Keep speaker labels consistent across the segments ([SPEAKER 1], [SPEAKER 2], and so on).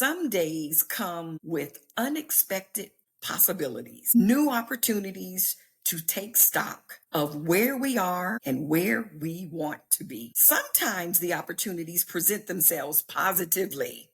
[SPEAKER 1] Some days come with unexpected possibilities, new opportunities to take stock of where we are and where we want to be. Sometimes the opportunities present themselves positively,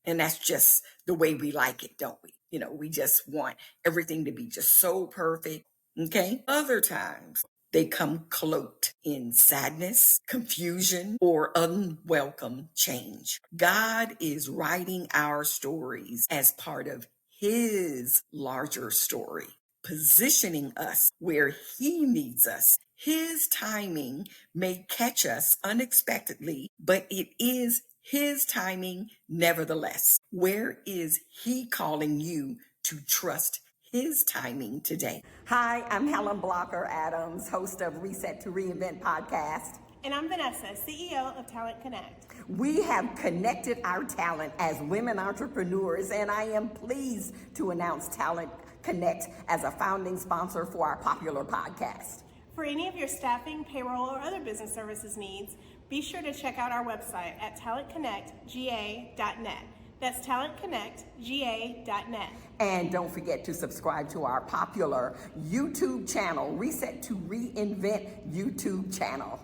[SPEAKER 1] and that's just the way we like it, don't we? We just want everything to be just so perfect. Okay. Other times they come cloaked in sadness, confusion, or unwelcome change. God is writing our stories as part of His larger story, positioning us where He needs us. His timing may catch us unexpectedly, but it is His timing nevertheless. Where is He calling you to trust His timing today?
[SPEAKER 2] Hi, I'm Helen Blocker Adams, host of Reset to Reinvent podcast.
[SPEAKER 3] And I'm Vanessa, CEO of Talent Connect.
[SPEAKER 2] We have connected our talent as women entrepreneurs, and I am pleased to announce Talent Connect as a founding sponsor for our popular podcast.
[SPEAKER 3] For any of your staffing, payroll, or other business services needs, be sure to check out our website at talentconnectga.net. That's talentconnectga.net.
[SPEAKER 2] And don't forget to subscribe to our popular YouTube channel, Reset to Reinvent YouTube channel.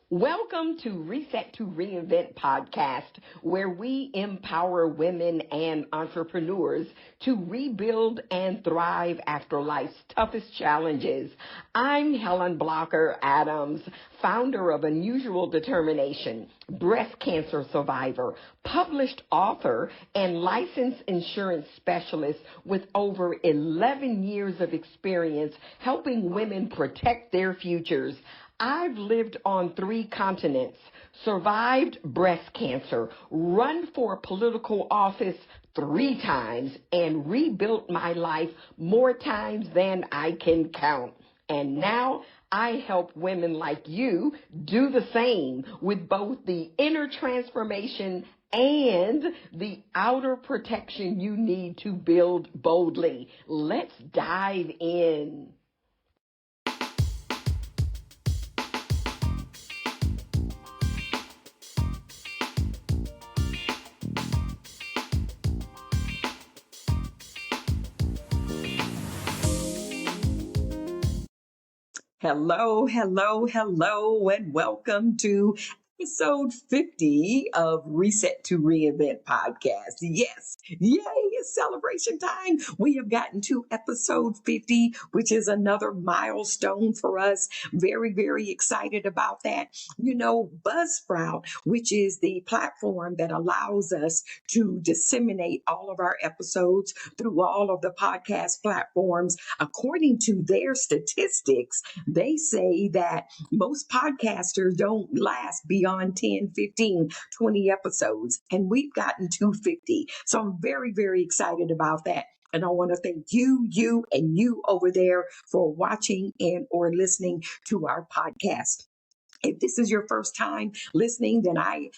[SPEAKER 4] Welcome to Reset to Reinvent podcast, where we empower women and entrepreneurs to rebuild and thrive after life's toughest challenges. I'm Helen Blocker Adams, founder of Unusual Determination, breast cancer survivor, published author, and licensed insurance specialist with over 11 years of experience helping women protect their futures. I've lived on 3 continents, survived breast cancer, run for political office 3 times, and rebuilt my life more times than I can count. And now I help women like you do the same with both the inner transformation and the outer protection you need to build boldly. Let's dive in.
[SPEAKER 1] Hello, and welcome to episode 50 of Reset to Reinvent podcast. Yes, yay, it's celebration time. We have gotten to episode 50, which is another milestone for us. Very, very excited about that. Buzzsprout, which is the platform that allows us to disseminate all of our episodes through all of the podcast platforms. According to their statistics, they say that most podcasters don't last beyond 10, 15, 20 episodes, and we've gotten to 50. So I'm very, very excited about that. And I want to thank you, and you over there for watching and or listening to our podcast. If this is your first time listening, then I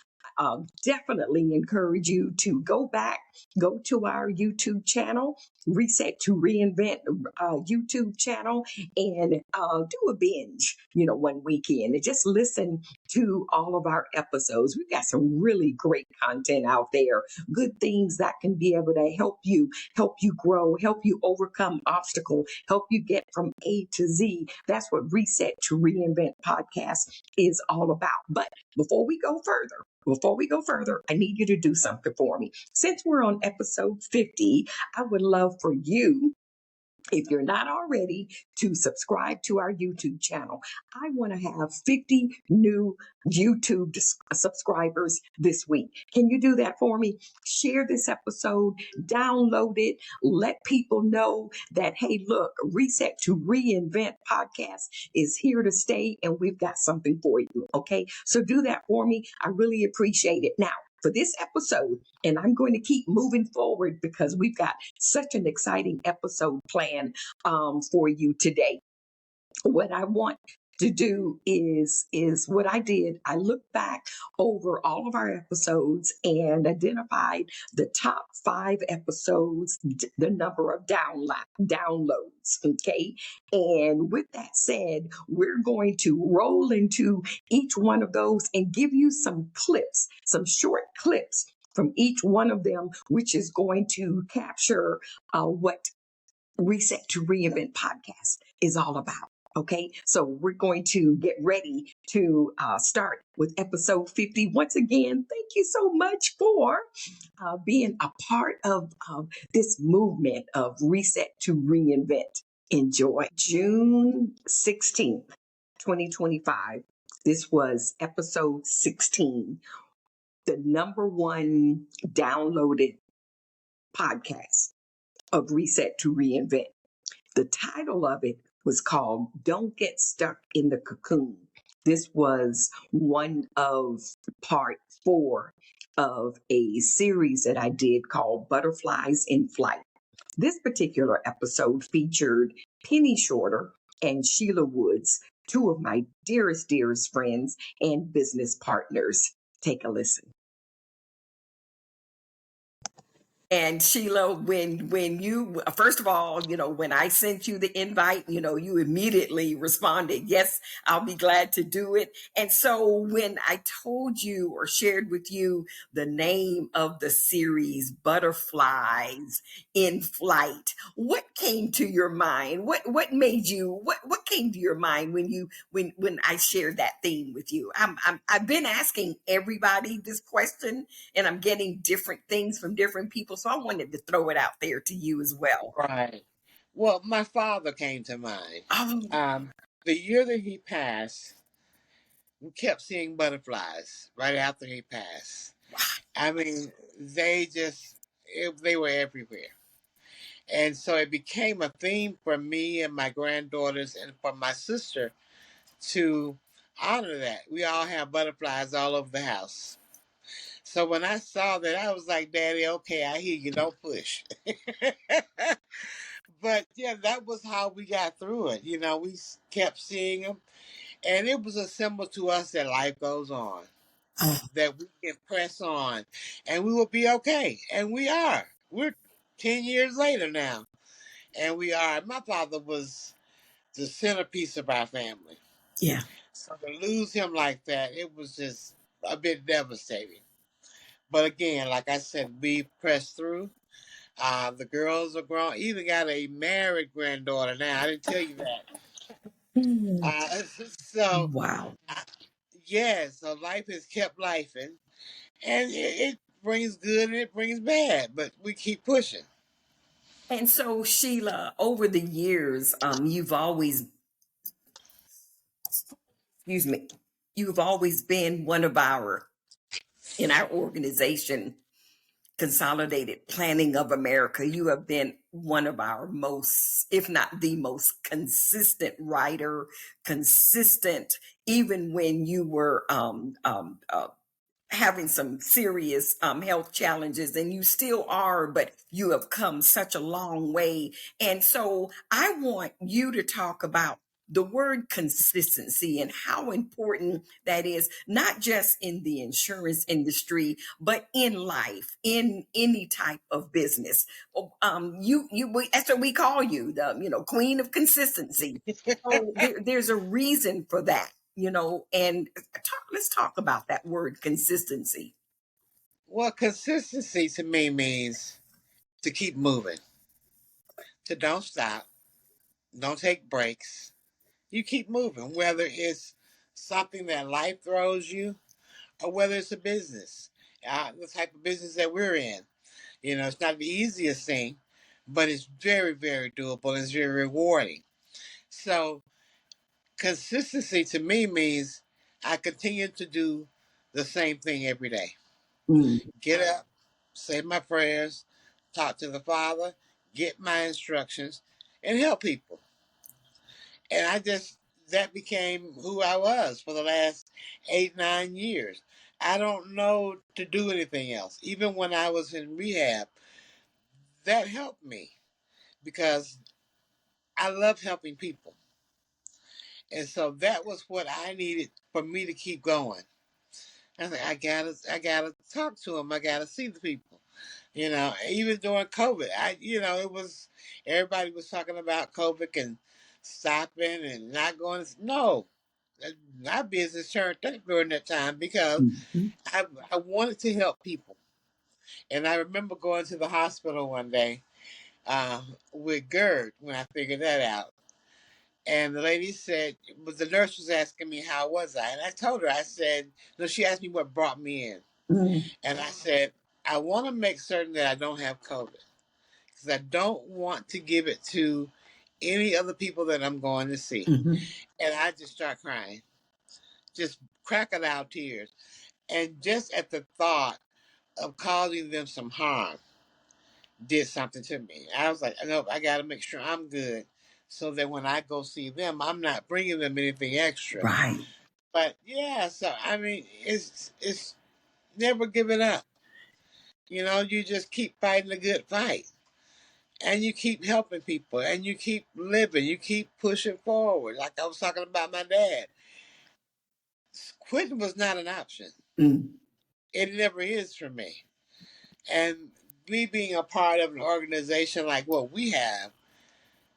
[SPEAKER 1] definitely encourage you to go to our YouTube channel, Reset to Reinvent YouTube channel, and do a binge, one weekend, and just listen to all of our episodes. We've got some really great content out there, good things that can be able to help you grow, help you overcome obstacles, help you get from A to Z. That's what Reset to Reinvent podcast is all about. But before we go further, I need you to do something for me. Since we're on episode 50, I would love for you, if you're not already, to subscribe to our YouTube channel. I want to have 50 new YouTube subscribers this week. Can you do that for me? Share this episode, download it, let people know that, hey, look, Reset to Reinvent podcast is here to stay, and we've got something for you. Okay, so do that for me. I really appreciate it. Now, for this episode, and I'm going to keep moving forward because we've got such an exciting episode planned for you today. What I want to do is what I did. I looked back over all of our episodes and identified the top 5 episodes, the number of downloads. Okay. And with that said, we're going to roll into each one of those and give you some clips, some short clips from each one of them, which is going to capture what Reset to Reinvent podcast is all about. Okay, so we're going to get ready to start with episode 50. Once again, thank you so much for being a part of this movement of Reset to Reinvent. Enjoy. June 16th, 2025. This was episode 16, the number one downloaded podcast of Reset to Reinvent. The title of it was called Don't Get Stuck in the Cocoon. This was one of part 4 of a series that I did called Butterflies in Flight. This particular episode featured Penny Shorter and Sheila Woods, 2 of my dearest friends and business partners. Take a listen.
[SPEAKER 2] And Sheila, when you first of all, when I sent you the invite, you immediately responded, "Yes, I'll be glad to do it." And so when I told you or shared with you the name of the series, Butterflies in Flight, what came to your mind? What made you what came to your mind when I shared that theme with you? I've been asking everybody this question, and I'm getting different things from different people. So I wanted to throw it out there to you as well.
[SPEAKER 5] Right. Well, my father came to mind.
[SPEAKER 2] Oh,
[SPEAKER 5] The year that he passed, we kept seeing butterflies right after he passed. I mean, they were everywhere. And so it became a theme for me and my granddaughters and for my sister to honor that. We all have butterflies all over the house. So when I saw that, I was like, Daddy, okay, I hear you, don't push. But yeah, that was how we got through it. We kept seeing them, and it was a symbol to us that life goes on, that we can press on, and we will be okay. And we are. We're 10 years later now, and we are. My father was the centerpiece of our family.
[SPEAKER 2] yeah.
[SPEAKER 5] So to lose him like that, it was just a bit devastating. But again, like I said, we pressed through. The girls are grown. Even got a married granddaughter now. I didn't tell you that.
[SPEAKER 2] Mm.
[SPEAKER 5] Uh, so
[SPEAKER 2] Wow.
[SPEAKER 5] uh, yeah, so life has kept life, and it brings good and it brings bad, but we keep pushing.
[SPEAKER 2] And so, Sheila, over the years, excuse me, you've always been one of in our organization, Consolidated Planning of America. You have been one of our most, if not the most consistent writer, consistent, even when you were having some serious health challenges, and you still are, but you have come such a long way. And so I want you to talk about the word consistency and how important that is, not just in the insurance industry, but in life, in any type of business. That's what we call you, the queen of consistency. So there's a reason for that, and let's talk about that word consistency.
[SPEAKER 5] Well, consistency to me means to keep moving, to don't stop, don't take breaks. You keep moving, whether it's something that life throws you or whether it's a business, the type of business that we're in. It's not the easiest thing, but it's very, very doable and it's very rewarding. So, consistency to me means I continue to do the same thing every day.
[SPEAKER 2] Mm.
[SPEAKER 5] Get up, say my prayers, talk to the Father, get my instructions, and help people. And that became who I was for the last 8, 9 years. I don't know to do anything else. Even when I was in rehab, that helped me because I love helping people. And so that was what I needed for me to keep going. I was like, I gotta talk to them. I gotta see the people. Even during COVID, it was everybody was talking about COVID and stopping and not going. No, my business turned up during that time because
[SPEAKER 1] Mhm.
[SPEAKER 5] I wanted to help people. And I remember going to the hospital one day with GERD when I figured that out. And the lady said, but the nurse was asking me how was I, and I told her. I said, no. She asked me what brought me in,
[SPEAKER 1] Mhm.
[SPEAKER 5] and I said, I want to make certain that I don't have COVID because I don't want to give it to any other people that I'm going to see.
[SPEAKER 1] Mhm.
[SPEAKER 5] And I just start crying, just cracking out tears, and just at the thought of causing them some harm did something to me. I was like, no, I got to make sure I'm good, so that when I go see them, I'm not bringing them anything extra.
[SPEAKER 1] Right.
[SPEAKER 5] But yeah, so I mean, it's never give it up. You just keep fighting the good fight, and you keep helping people, and you keep living, you keep pushing forward. Like I was talking about my dad, quitting was not an option.
[SPEAKER 1] Mm.
[SPEAKER 5] It never is for me. And me being a part of an organization like what we have,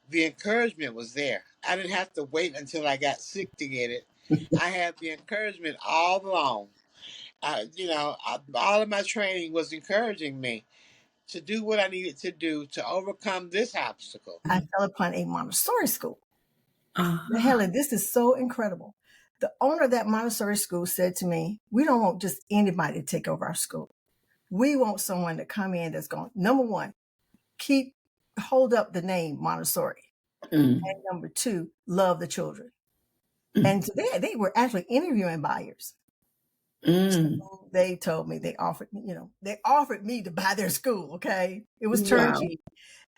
[SPEAKER 5] the encouragement was there. I didn't have to wait until I got sick to get it. I had the encouragement all along. All of my training was encouraging me to do what I needed to do to overcome this obstacle.
[SPEAKER 6] I fell upon a Montessori school.
[SPEAKER 1] Uh-huh.
[SPEAKER 6] Helen, this is so incredible. The owner of that Montessori school said to me, we don't want just anybody to take over our school. We want someone to come in that's going, number one, hold up the name Montessori.
[SPEAKER 1] Mm.
[SPEAKER 6] And number two, love the children.
[SPEAKER 1] Mm.
[SPEAKER 6] And so they were actually interviewing buyers.
[SPEAKER 1] Mm.
[SPEAKER 6] So they told me they offered me to buy their school. Okay. It was
[SPEAKER 1] Wow.
[SPEAKER 6] turnkey.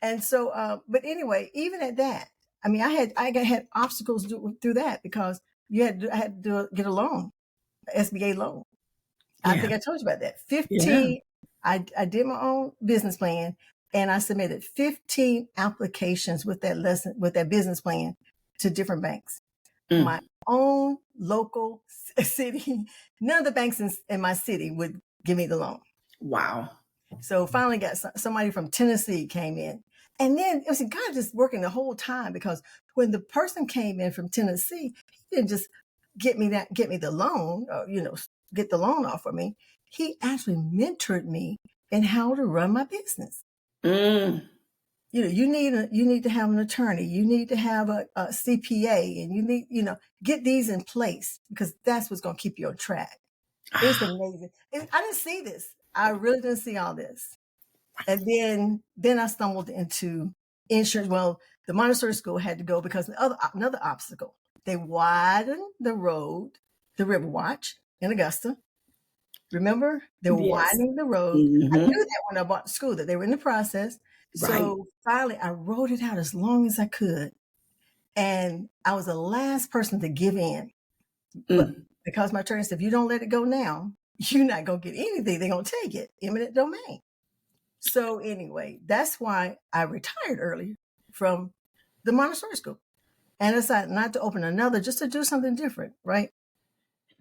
[SPEAKER 6] And so, but anyway, even at that, I mean, I had obstacles through that because I had to get a loan, SBA loan. I
[SPEAKER 1] Yeah.
[SPEAKER 6] think I told you about that.
[SPEAKER 1] Yeah.
[SPEAKER 6] I did my own business plan and I submitted 15 applications with that business plan to different banks.
[SPEAKER 1] Mm.
[SPEAKER 6] My own local city, none of the banks in my city would give me the loan.
[SPEAKER 1] Wow.
[SPEAKER 6] So finally got somebody from Tennessee came in. And then it was God just working the whole time because when the person came in from Tennessee, he didn't just get me the loan, or, get the loan off for me. He actually mentored me in how to run my business.
[SPEAKER 1] Mm.
[SPEAKER 6] You need to have an attorney. You need to have a CPA, and you need, get these in place because that's what's going to keep you on track. It's amazing. I didn't see this. I really didn't see all this. And then I stumbled into insurance. Well, the Montessori school had to go because another obstacle. They widened the road, the Riverwatch in Augusta. Remember? They were
[SPEAKER 1] Yes.
[SPEAKER 6] widening the road. I
[SPEAKER 1] Mhm.
[SPEAKER 6] knew that when I bought the school, that they were in the process.
[SPEAKER 1] Right.
[SPEAKER 6] So finally, I wrote it out as long as I could. And I was the last person to give in. But
[SPEAKER 1] Mm.
[SPEAKER 6] because my attorney said, if you don't let it go now, you're not going to get anything. They're going to take it, eminent domain. So anyway, that's why I retired early from the Montessori school and decided not to open another, just to do something different, right?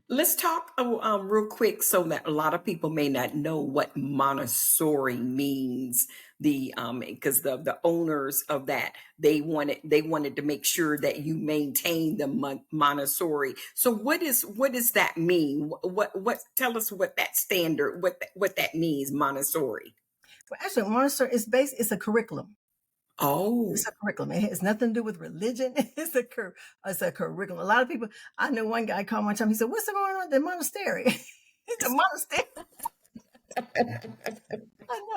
[SPEAKER 2] Let's talk real quick so that a lot of people may not know what Montessori means. Because the owners of that, they wanted to make sure that you maintain the Montessori. So what does that mean? What tell us what that standard what that means, Montessori.
[SPEAKER 6] Well, actually, Montessori it's a curriculum.
[SPEAKER 2] Oh,
[SPEAKER 6] It's a curriculum. It has nothing to do with religion. It's a curriculum. A lot of people, I know one guy called one time, he said, what's going on with the monastery? The monastery.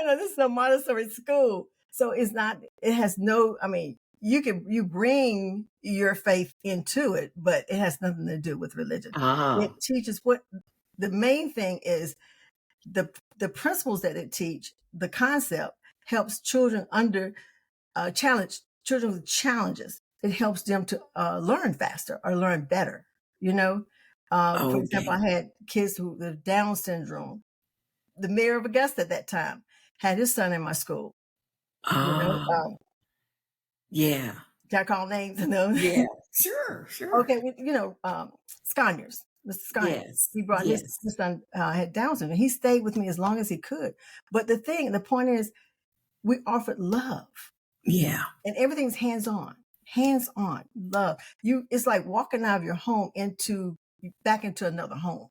[SPEAKER 6] No, this is a Montessori school. So it has no, I mean, you bring your faith into it, but it has nothing to do with religion. It teaches the main thing is the principles that it teach, the concept helps children children with challenges. It helps them to learn faster or learn better, For example, I had kids with Down syndrome. The mayor of Augusta at that time had his son in my school.
[SPEAKER 2] yeah.
[SPEAKER 6] Can I call names? No.
[SPEAKER 2] Yeah. Sure, sure.
[SPEAKER 6] Okay, Scaniers, Mr. Scaniers.
[SPEAKER 2] Yes,
[SPEAKER 6] He brought his
[SPEAKER 2] yes.
[SPEAKER 6] son had Down syndrome. He stayed with me as long as he could. But the point is, we offered love,
[SPEAKER 2] Yeah.
[SPEAKER 6] and everything's hands on love. It's like walking out of your home back into another home.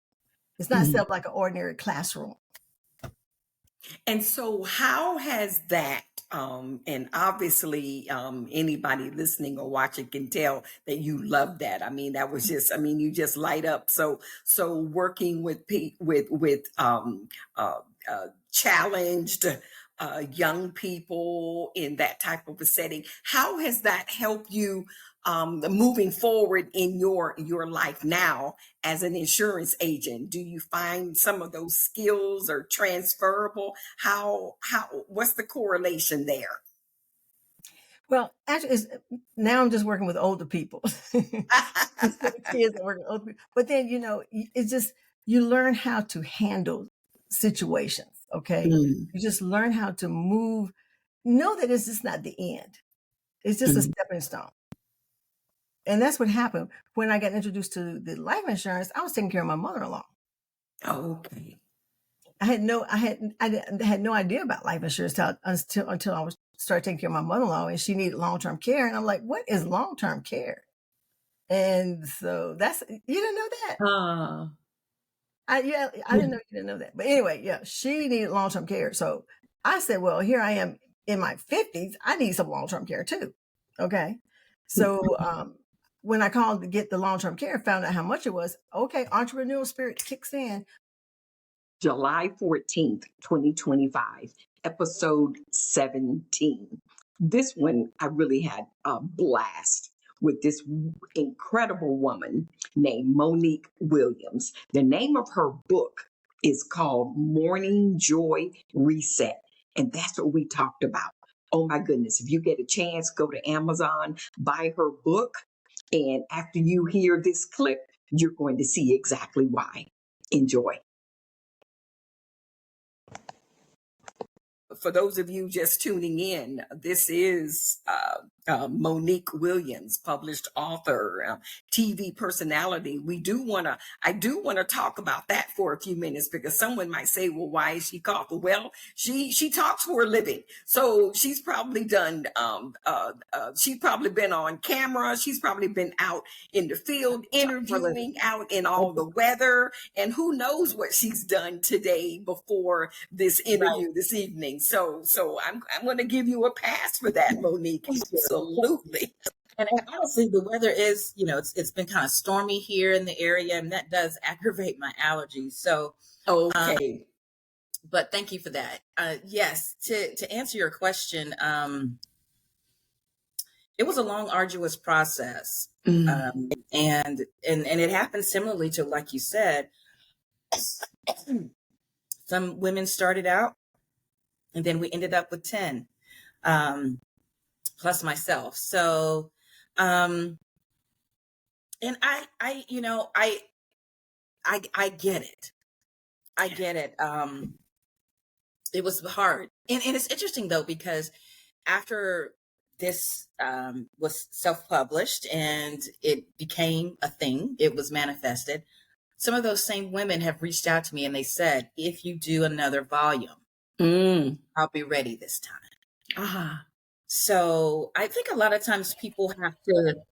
[SPEAKER 6] It's not set up like an ordinary classroom.
[SPEAKER 2] And so how has that, and obviously anybody listening or watching can tell that you love that. I mean, that was just, I mean, you just light up. So working with challenged young people in that type of a setting, how has that helped you moving forward in your life now as an insurance agent? Do you find some of those skills are transferable? How what's the correlation there?
[SPEAKER 6] Well, actually, now I'm just working with older people. Instead of kids, I'm working with older people. But then, it's just, you learn how to handle situations, okay?
[SPEAKER 2] Mm,
[SPEAKER 6] You just learn how to move. Know that it's just not the end. It's just a stepping stone. And that's what happened when I got introduced to the life insurance. I was taking care of my mother-in-law.
[SPEAKER 2] okay.
[SPEAKER 6] I had no idea about life insurance until I was started taking care of my mother-in-law, and she needed long-term care. And I'm like, what is long-term care? And so you didn't know that. I didn't know you didn't know that. But anyway, yeah, she needed long-term care. So I said, well, here I am in my 50s. I need some long-term care too. Okay. So when I called to get the long-term care, found out how much it was. Okay, entrepreneurial spirit kicks in.
[SPEAKER 1] July 14th, 2025, episode 17. This one, I really had a blast with this incredible woman named Monique Williams. The name of her book is called Morning Joy Reset. And that's what we talked about. Oh my goodness. If you get a chance, go to Amazon, buy her book. And after you hear this clip, you're going to see exactly why. Enjoy.
[SPEAKER 2] For those of you just tuning in, this is Monique Williams, published author, TV personality. I do want to talk about that for a few minutes, because someone might say, well, why is she called? Well, she talks for a living. So she's probably done, she's probably been on camera. She's probably been out in the field interviewing, out in all the weather, and who knows what she's done today before this interview this evening. So I'm going to give you a pass for that, Monique. Absolutely.
[SPEAKER 7] And honestly, the weather is, it's been kind of stormy here in the area, and that does aggravate my allergies. So,
[SPEAKER 2] okay.
[SPEAKER 7] But thank you for that. Yes, to answer your question, it was a long, arduous process, and it happened similarly to, like you said, some women started out, and then we ended up with 10, plus myself. So, and I get it. I get it. It was hard. And it's interesting though, because after this was self-published and it became a thing, it was manifested, some of those same women have reached out to me and they said, if you do another volume, I'll be ready this time. So I think a lot of times people have to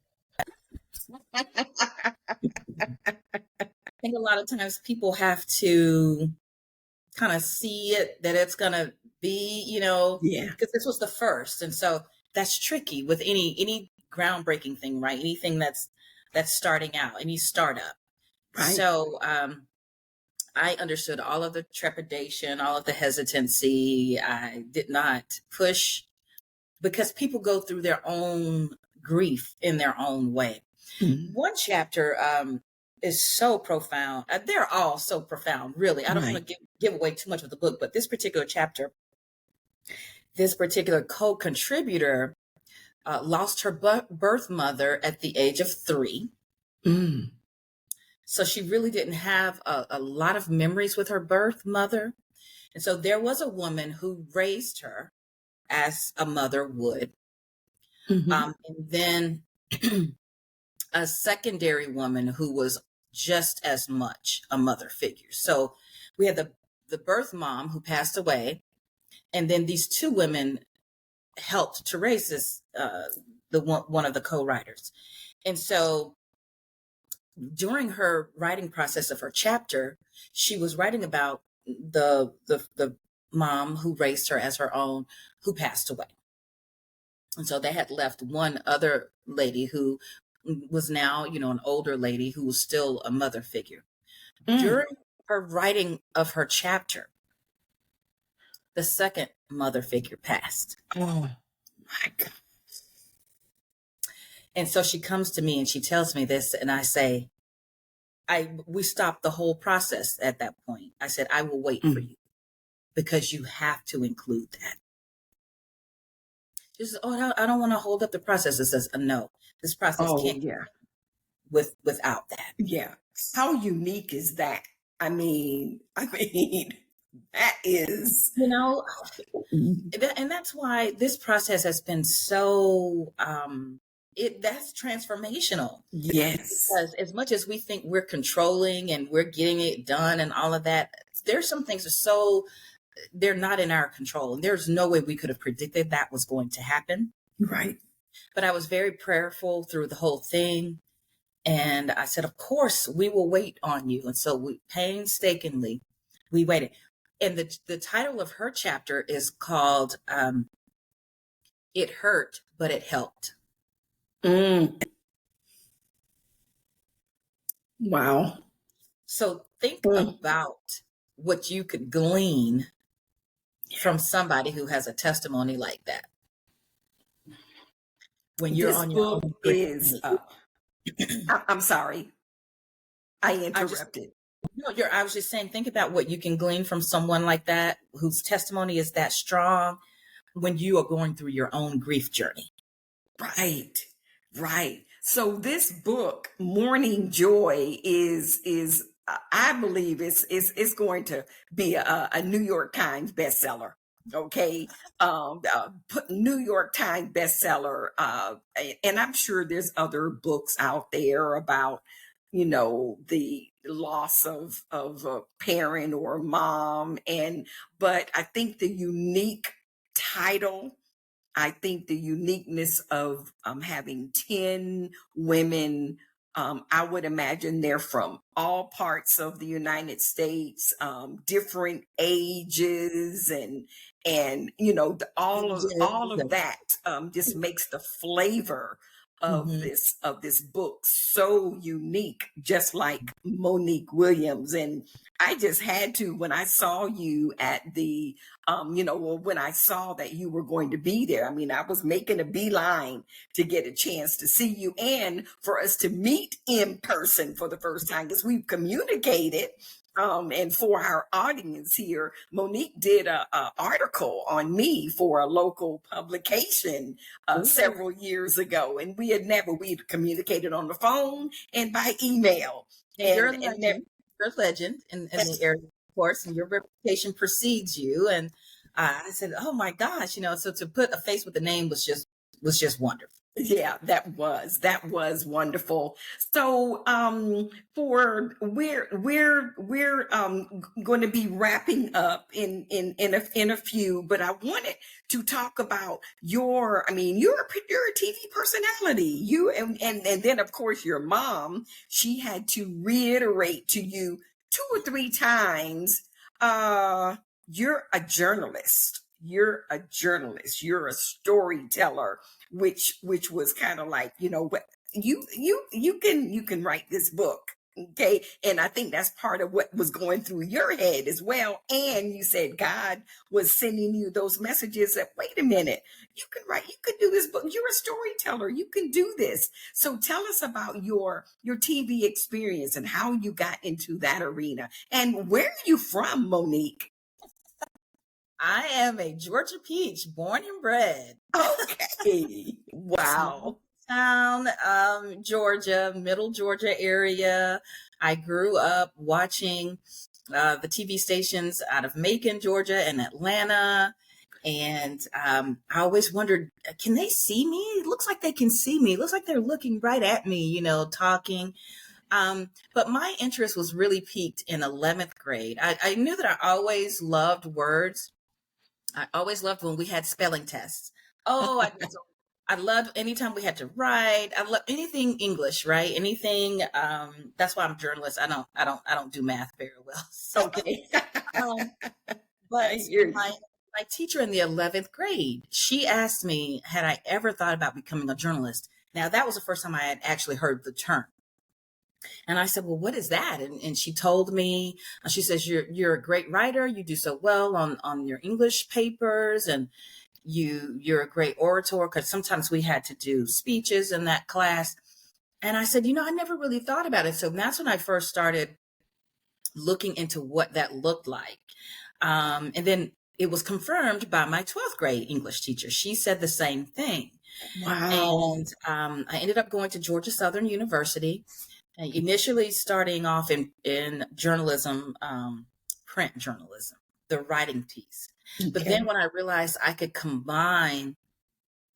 [SPEAKER 7] kind of see it, that it's going to be, because this was the first. And so that's tricky with any groundbreaking thing, right? Anything that's starting out, any startup. Right. So I understood all of the trepidation, all of the hesitancy. I did not push, because people go through their own grief in their own way. One chapter is so profound. They're all so profound, really. I don't want to give away too much of the book, but this particular chapter, this particular co-contributor lost her birth mother at the age of 3. So she really didn't have a lot of memories with her birth mother. And so there was a woman who raised her as a mother would. And then a secondary woman who was just as much a mother figure. So we had the birth mom who passed away, and then these two women helped to raise this one of the co-writers. And so during her writing process of her chapter, she was writing about the mom who raised her as her own, who passed away. And so they had left one other lady who was now, an older lady who was still a mother figure. During her writing of her chapter, the second mother figure passed.
[SPEAKER 2] Oh my God.
[SPEAKER 7] And so she comes to me and she tells me this, and I say, we stopped the whole process at that point. I said, I will wait for you because you have to include that. She says, oh, I don't want to hold up the process. It says, no, this process can't without that.
[SPEAKER 2] Yeah. How unique is that? I mean, that is,
[SPEAKER 7] and that's why this process has been so, that's transformational.
[SPEAKER 2] yes.
[SPEAKER 7] Because as much as we think we're controlling and we're getting it done and all of that, there's some things they're not in our control. And there's no way we could have predicted that was going to happen.
[SPEAKER 2] Right.
[SPEAKER 7] But I was very prayerful through the whole thing. And I said, of course, we will wait on you. And so we painstakingly, we waited. And the title of her chapter is called It Hurt, But It Helped.
[SPEAKER 2] Wow.
[SPEAKER 7] So think about what you could glean from somebody who has a testimony like that. When you're on your own.
[SPEAKER 2] I'm sorry. I interrupted.
[SPEAKER 7] I was just saying, think about what you can glean from someone like that, whose testimony is that strong when you are going through your own grief journey.
[SPEAKER 2] Right. Right. So this book, Morning Joy, is I believe it's going to be a New York Times bestseller. Okay. New York Times bestseller. And I'm sure there's other books out there about, the loss of a parent or mom. But I think the unique title, I think the uniqueness of having 10 women, I would imagine they're from all parts of the United States, different ages, and all of that just makes the flavor of this book so unique, just like Monique Williams. And I just had to, when I saw you at the when I saw that you were going to be there, I was making a beeline to get a chance to see you and for us to meet in person for the first time, because we've communicated. And for our audience here, Monique did a article on me for a local publication several years ago, and we'd communicated on the phone and by email.
[SPEAKER 7] And you're a legend in the area, of course, and your reputation precedes you. And I said, oh my gosh, so to put a face with the name was just wonderful.
[SPEAKER 2] Yeah, that was wonderful. So, we're going to be wrapping up in a few, but I wanted to talk about you're a TV personality. You and then of course your mom, she had to reiterate to you 2 or 3 times, you're a journalist. You're a journalist. You're a storyteller, which was kind of like, you can write this book. Okay. And I think that's part of what was going through your head as well. And you said God was sending you those messages that, wait a minute, you can write, you could do this book. You're a storyteller. You can do this. So tell us about your TV experience and how you got into that arena. And where are you from, Monique?
[SPEAKER 7] I am a Georgia peach, born and bred.
[SPEAKER 2] Okay. Wow.
[SPEAKER 7] Town, Georgia, middle Georgia area. I grew up watching the TV stations out of Macon, Georgia, and Atlanta. And I always wondered, can they see me? It looks like they can see me. It looks like they're looking right at me, talking. But my interest was really piqued in 11th grade. I knew that I always loved words. I always loved when we had spelling tests. Oh, I loved anytime we had to write. I love anything English, right? Anything. That's why I'm a journalist. I don't do math very well. So,
[SPEAKER 2] Okay.
[SPEAKER 7] but
[SPEAKER 2] I hear you.
[SPEAKER 7] my teacher in the 11th grade, she asked me, had I ever thought about becoming a journalist? Now, that was the first time I had actually heard the term. And I said, well, what is that? And she told me, she says, you're a great writer. You do so well on your English papers, and you're a great orator, because sometimes we had to do speeches in that class. And I said, I never really thought about it. So that's when I first started looking into what that looked like. And then it was confirmed by my 12th grade English teacher. She said the same thing.
[SPEAKER 2] Wow.
[SPEAKER 7] And I ended up going to Georgia Southern University, initially starting off in journalism, print journalism, the writing piece.
[SPEAKER 2] Okay.
[SPEAKER 7] But then when I realized I could combine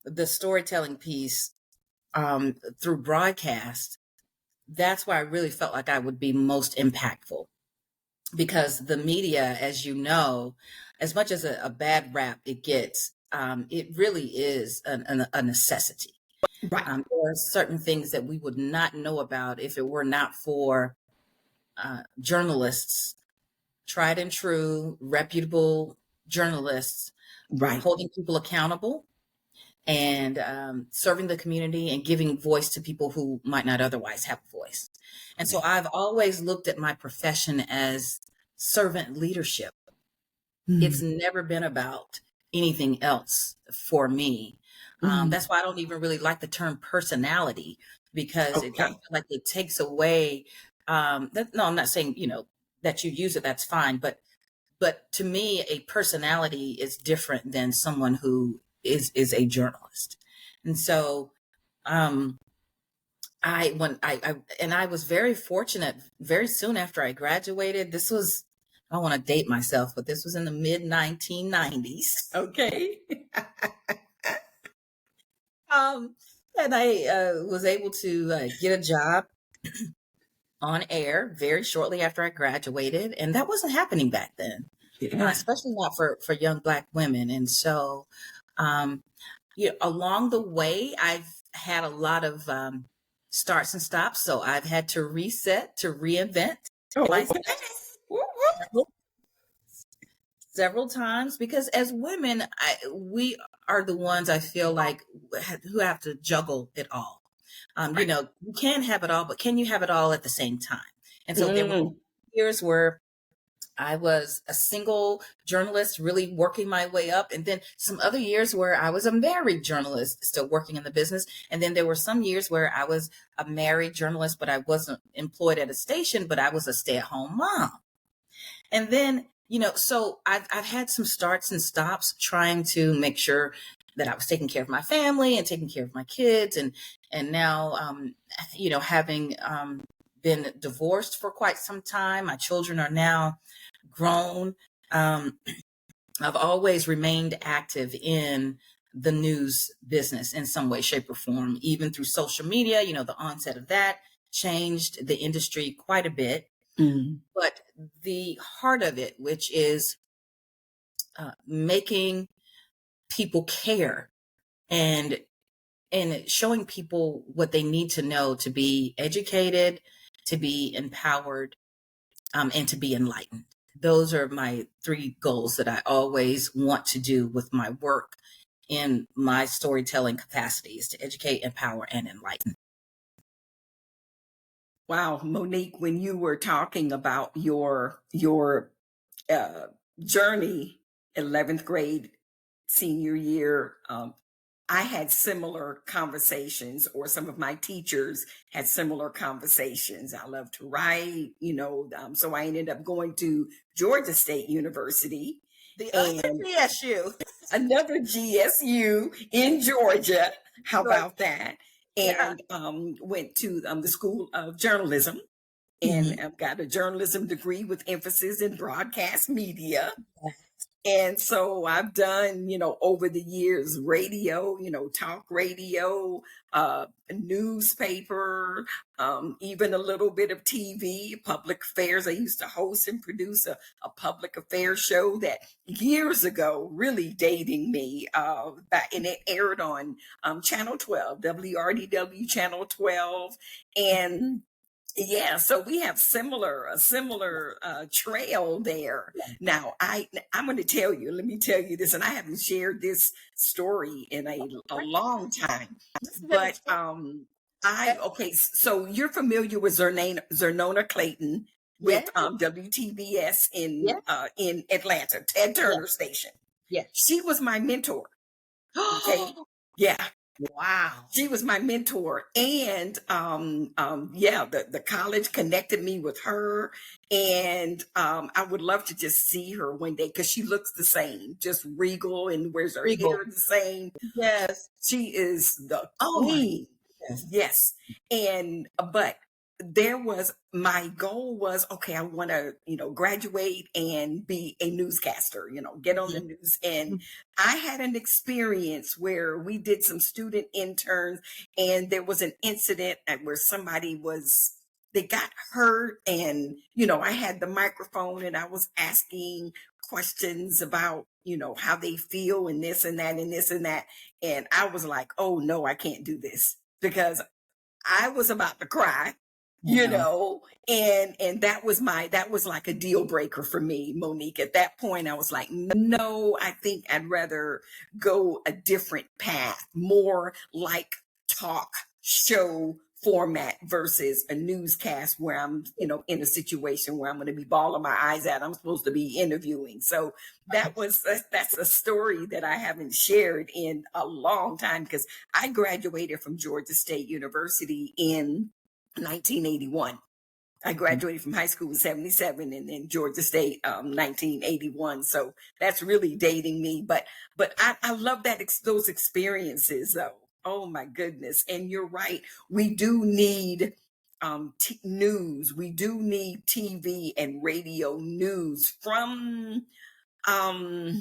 [SPEAKER 7] the storytelling piece through broadcast, that's where I really felt like I would be most impactful. Because the media, as you know, as much as a bad rap it gets, it really is a necessity.
[SPEAKER 2] Right.
[SPEAKER 7] There are certain things that we would not know about if it were not for journalists, tried and true, reputable journalists,
[SPEAKER 2] Right.
[SPEAKER 7] holding people accountable and serving the community and giving voice to people who might not otherwise have a voice. And so I've always looked at my profession as servant leadership. It's never been about anything else for me. That's why I don't even really like the term personality, because I feel like it takes away. No, I'm not saying that you use it. That's fine, but to me, a personality is different than someone who is a journalist. And so, I was very fortunate. Very soon after I graduated, this was, I don't want to date myself, but this was in the mid 1990s.
[SPEAKER 2] Okay.
[SPEAKER 7] And I was able to get a job on air very shortly after I graduated, and that wasn't happening back then, especially not for young Black women. And so, along the way, I've had a lot of starts and stops. So I've had to reset, to reinvent myself several times, because as women, we are the ones, I feel like, who have to juggle it all. You can have it all, but can you have it all at the same time? And so there were years where I was a single journalist, really working my way up. And then some other years where I was a married journalist, still working in the business. And then there were some years where I was a married journalist, but I wasn't employed at a station, but I was a stay-at-home mom. And then, so I've had some starts and stops trying to make sure that I was taking care of my family and taking care of my kids. And now, having been divorced for quite some time, my children are now grown. I've always remained active in the news business in some way, shape, or form, even through social media. The onset of that changed the industry quite a bit. But the heart of it, which is making people care and showing people what they need to know to be educated, to be empowered, and to be enlightened. Those are my 3 goals that I always want to do with my work in my storytelling capacities: to educate, empower, and enlighten.
[SPEAKER 2] Wow, Monique, when you were talking about your journey, 11th grade, senior year, I had similar conversations, or some of my teachers had similar conversations. I love to write, so I ended up going to Georgia State University.
[SPEAKER 7] The other GSU.
[SPEAKER 2] Another GSU in Georgia. How about that? And went to the School of Journalism, and got a journalism degree with emphasis in broadcast media. And so I've done, over the years, radio, talk radio, newspaper, even a little bit of TV, public affairs. I used to host and produce a public affairs show that years ago, really dating me, and it aired on Channel 12, WRDW Channel 12. And yeah, so we have a similar trail there. Now, I'm going to tell you. Let me tell you this, and I haven't shared this story in a long time. But okay. So you're familiar with Zernona Clayton with WTBS in Atlanta, Ted Turner Station.
[SPEAKER 7] Yes.
[SPEAKER 2] She was my mentor. Okay. Yeah.
[SPEAKER 7] Wow.
[SPEAKER 2] She was my mentor. And the college connected me with her. And I would love to just see her one day because she looks the same, just regal and wears her hair the same.
[SPEAKER 7] Yes.
[SPEAKER 2] She is the queen. Yes. And but my goal was, okay, I want to, graduate and be a newscaster, get on the news. And I had an experience where we did some student interns and there was an incident where they got hurt. And, I had the microphone and I was asking questions about, how they feel and this and that and this and that. And I was like, oh no, I can't do this because I was about to cry, and that was like a deal breaker for me, Monique. At that point, I was like, no, I think I'd rather go a different path, more like talk show format versus a newscast where I'm, in a situation where I'm going to be bawling my eyes out. I'm supposed to be interviewing. So that's a story that I haven't shared in a long time because I graduated from Georgia State University in 1981. I graduated from high school in 77 and then Georgia State 1981. So that's really dating me. But I love those experiences though. Oh my goodness. And you're right. We do need news. We do need TV and radio news from now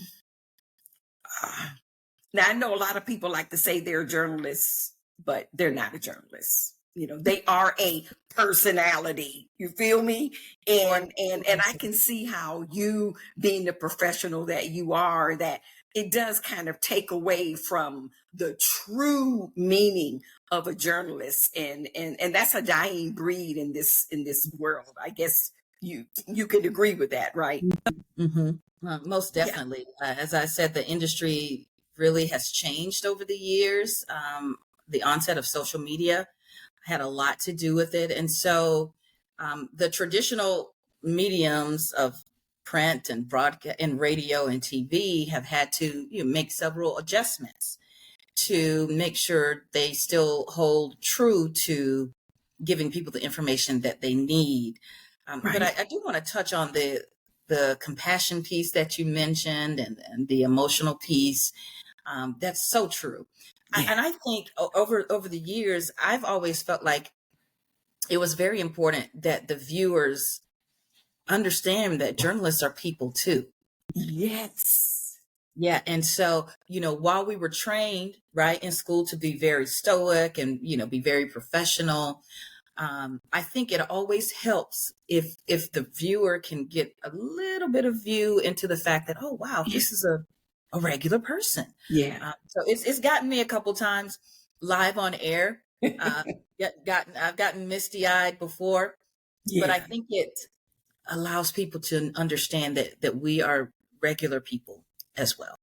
[SPEAKER 2] I know a lot of people like to say they're journalists, but they're not a journalist. They are a personality. You feel me? And I can see how you being the professional that you are, that it does kind of take away from the true meaning of a journalist. And that's a dying breed in this world. I guess you can agree with that, right?
[SPEAKER 7] Mm-hmm. Most definitely. As I said, the industry really has changed over the years. The onset of social media had a lot to do with it. And so the traditional mediums of print and broadcast and radio and TV have had to make several adjustments to make sure they still hold true to giving people the information that they need. But I do want to touch on the compassion piece that you mentioned and the emotional piece. That's so true. Yeah. And I think over the years, I've always felt like it was very important that the viewers understand that journalists are people too.
[SPEAKER 2] Yes.
[SPEAKER 7] Yeah. And so, while we were trained, right, in school to be very stoic and, be very professional, I think it always helps if the viewer can get a little bit of view into the fact that, oh, wow, this is a regular person.
[SPEAKER 2] Yeah.
[SPEAKER 7] So it's gotten me a couple times live on air. I've gotten misty eyed before, but I think it allows people to understand that we are regular people as well.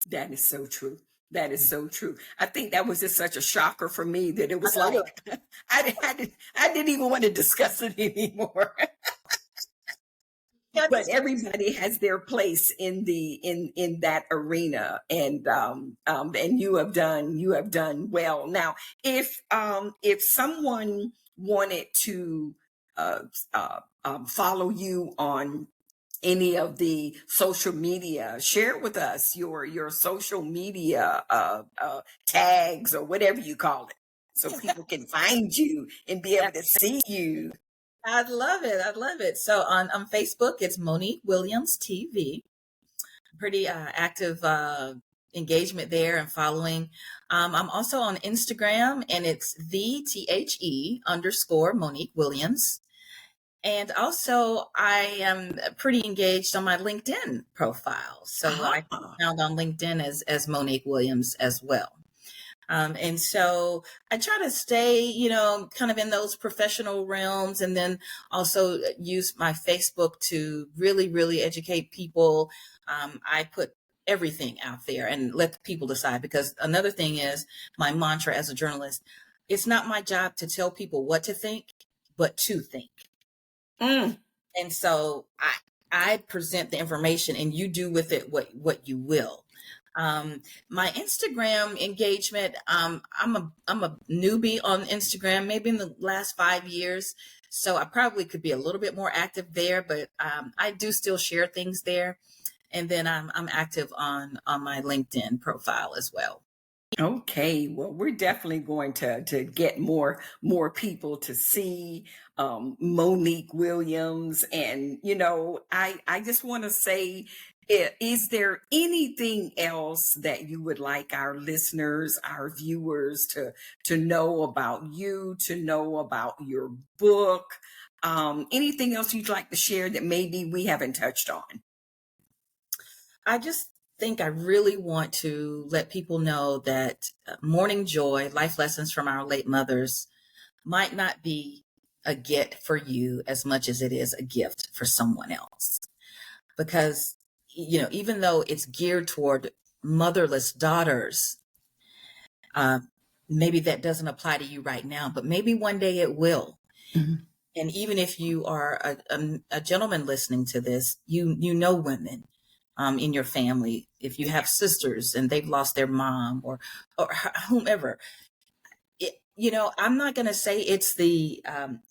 [SPEAKER 2] That is so true. That is so true. I think that was just such a shocker for me that it was like, I didn't even want to discuss it anymore. But everybody has their place in that arena, and you have done well. Now, if someone wanted to follow you on any of the social media, share with us your social media tags or whatever you call it, so people can find you and be able to see you.
[SPEAKER 7] I'd love it. So on Facebook, it's Monique Williams TV. pretty active engagement there and following. I'm also on Instagram, and it's _Monique Williams. And also, I am pretty engaged on my LinkedIn profile. So I found on LinkedIn as Monique Williams as well. And so I try to stay, kind of in those professional realms, and then also use my Facebook to really, really educate people. I put everything out there and let the people decide, because another thing is my mantra as a journalist: it's not my job to tell people what to think, but to think. And so I present the information, and you do with it what you will. My Instagram engagement, I'm a newbie on Instagram, maybe in the last 5 years. So I probably could be a little bit more active there, but I do still share things there. And then I'm active on my LinkedIn profile as well.
[SPEAKER 2] Okay, well, we're definitely going to get more people to see Monique Williams, and I just want to say, is there anything else that you would like our listeners, our viewers, to know about you, to know about your book? Anything else you'd like to share that maybe we haven't touched on?
[SPEAKER 7] I just think I really want to let people know that Morning Joy, Life Lessons from Our Late Mothers, might not be a get for you as much as it is a gift for someone else. Because, even though it's geared toward motherless daughters, maybe that doesn't apply to you right now, but maybe one day it will. Mm-hmm. And even if you are a gentleman listening to this, you know women in your family, if you have sisters and they've lost their mom or whomever, I'm not going to say it's the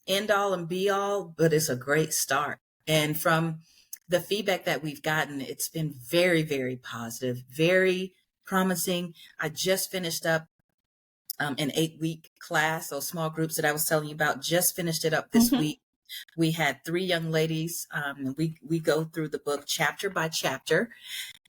[SPEAKER 7] end all and be all, but it's a great start. And from the feedback that we've gotten, it's been very, very positive, very promising. I just finished up an 8-week class, those small groups that I was telling you about, just finished it up this week. We had 3 young ladies. We go through the book chapter by chapter,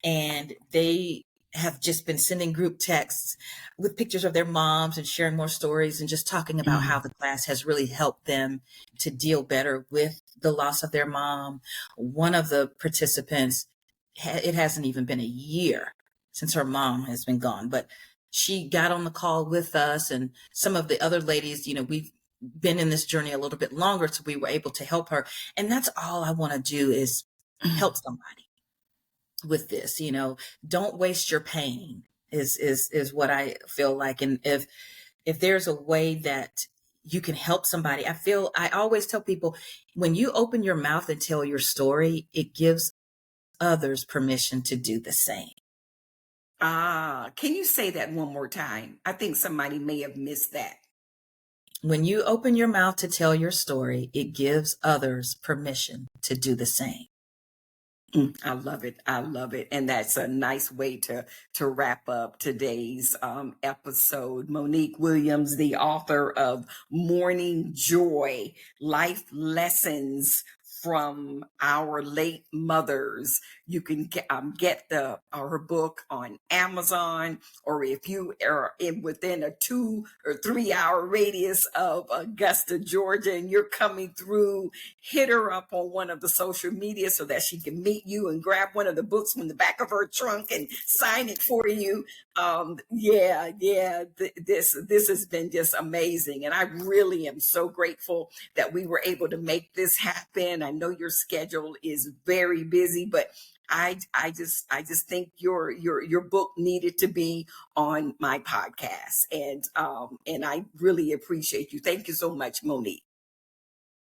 [SPEAKER 7] and they have just been sending group texts with pictures of their moms and sharing more stories and just talking about how the class has really helped them to deal better with the loss of their mom. One of the participants, it hasn't even been a year since her mom has been gone, but she got on the call with us, and some of the other ladies, we've been in this journey a little bit longer, so we were able to help her. And that's all I want to do, is help somebody with this. Don't waste your pain is what I feel like. And if there's a way that you can help somebody, I always tell people, when you open your mouth and tell your story, it gives others permission to do the same.
[SPEAKER 2] Can you say that one more time? I think somebody may have missed that.
[SPEAKER 7] When you open your mouth to tell your story, it gives others permission to do the same.
[SPEAKER 2] I love it. I love it. And that's a nice way to wrap up today's episode. Monique Williams, the author of Morning Joy, Life Lessons from Our Late Mothers. You can get her book on Amazon, or if you are within a 2 or 3 hour radius of Augusta, Georgia, and you're coming through, hit her up on one of the social media so that she can meet you and grab one of the books from the back of her trunk and sign it for you. This has been just amazing, and I really am so grateful that we were able to make this happen. I know your schedule is very busy, but I just think your book needed to be on my podcast, and I really appreciate you. Thank you so much, Monique.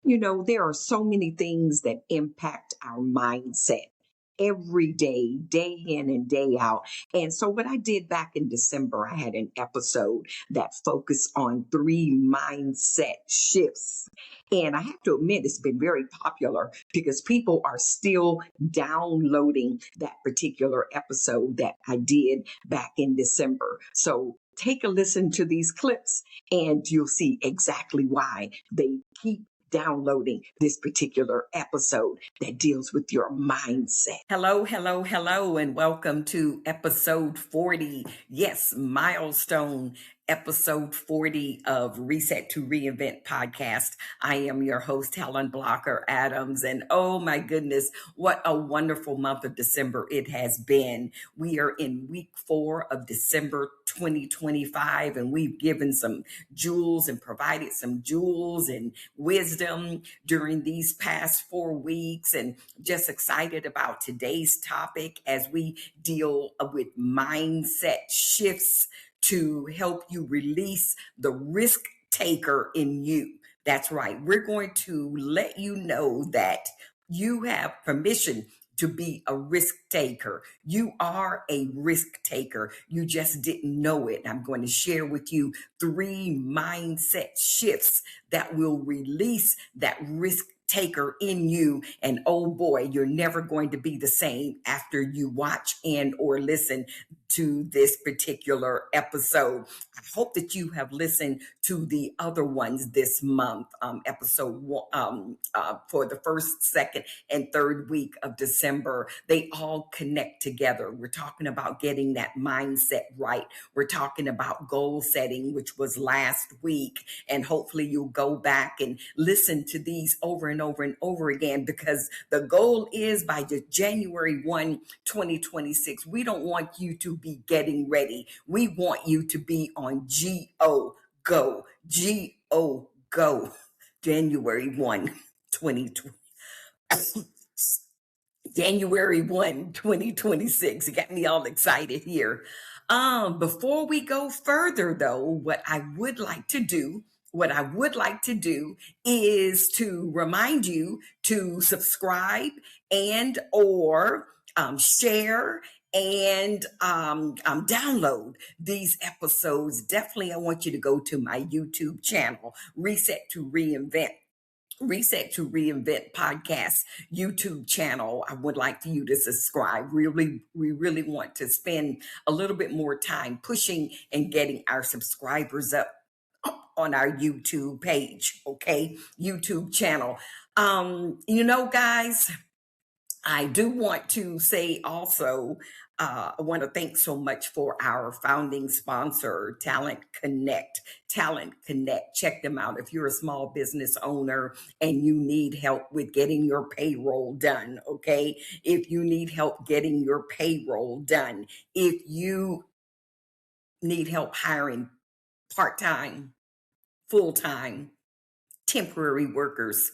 [SPEAKER 1] There are so many things that impact our mindset every day, day in and day out. And so what I did back in December, I had an episode that focused on 3 mindset shifts. And I have to admit, it's been very popular because people are still downloading that particular episode that I did back in December. So take a listen to these clips and you'll see exactly why they keep downloading this particular episode that deals with your mindset.
[SPEAKER 2] Hello, hello, hello, and welcome to episode 40. Yes, milestone episode 40 of Reset to Reinvent podcast. I am your host, Helen Blocker Adams. And oh my goodness, what a wonderful month of December it has been. We are in week 4 of December 2025, and we've given some jewels and provided some jewels and wisdom during these past 4 weeks, and just excited about today's topic as we deal with mindset shifts to help you release the risk taker in you. That's right. We're going to let you know that you have permission to be a risk taker. You are a risk taker. You just didn't know it. I'm going to share with you 3 mindset shifts that will release that risk taker in you. And oh boy, you're never going to be the same after you watch and or listen to this particular episode. I hope that you have listened to the other ones this month, episode for the first, second, and third week of December. They all connect together. We're talking about getting that mindset right. We're talking about goal setting, which was last week. And hopefully you'll go back and listen to these over and over and over again, because the goal is by January 1, 2026, we don't want you to be getting ready. We want you to be on go, go, January 1, 2020. January 1, 2026. It got me all excited here. Before we go further though, what I would like to do is to remind you to subscribe and or share and download these episodes. Definitely, I want you to go to my YouTube channel, Reset to Reinvent podcast YouTube channel. I would like for you to subscribe. We really want to spend a little bit more time pushing and getting our subscribers up on our YouTube page, okay? YouTube channel. Guys, I do want to say also, I want to thank so much for our founding sponsor, Talent Connect. Talent Connect. Check them out. If you're a small business owner and you need help with getting your payroll done, okay? If you need help getting your payroll done, if you need help hiring part-time, full-time, temporary workers,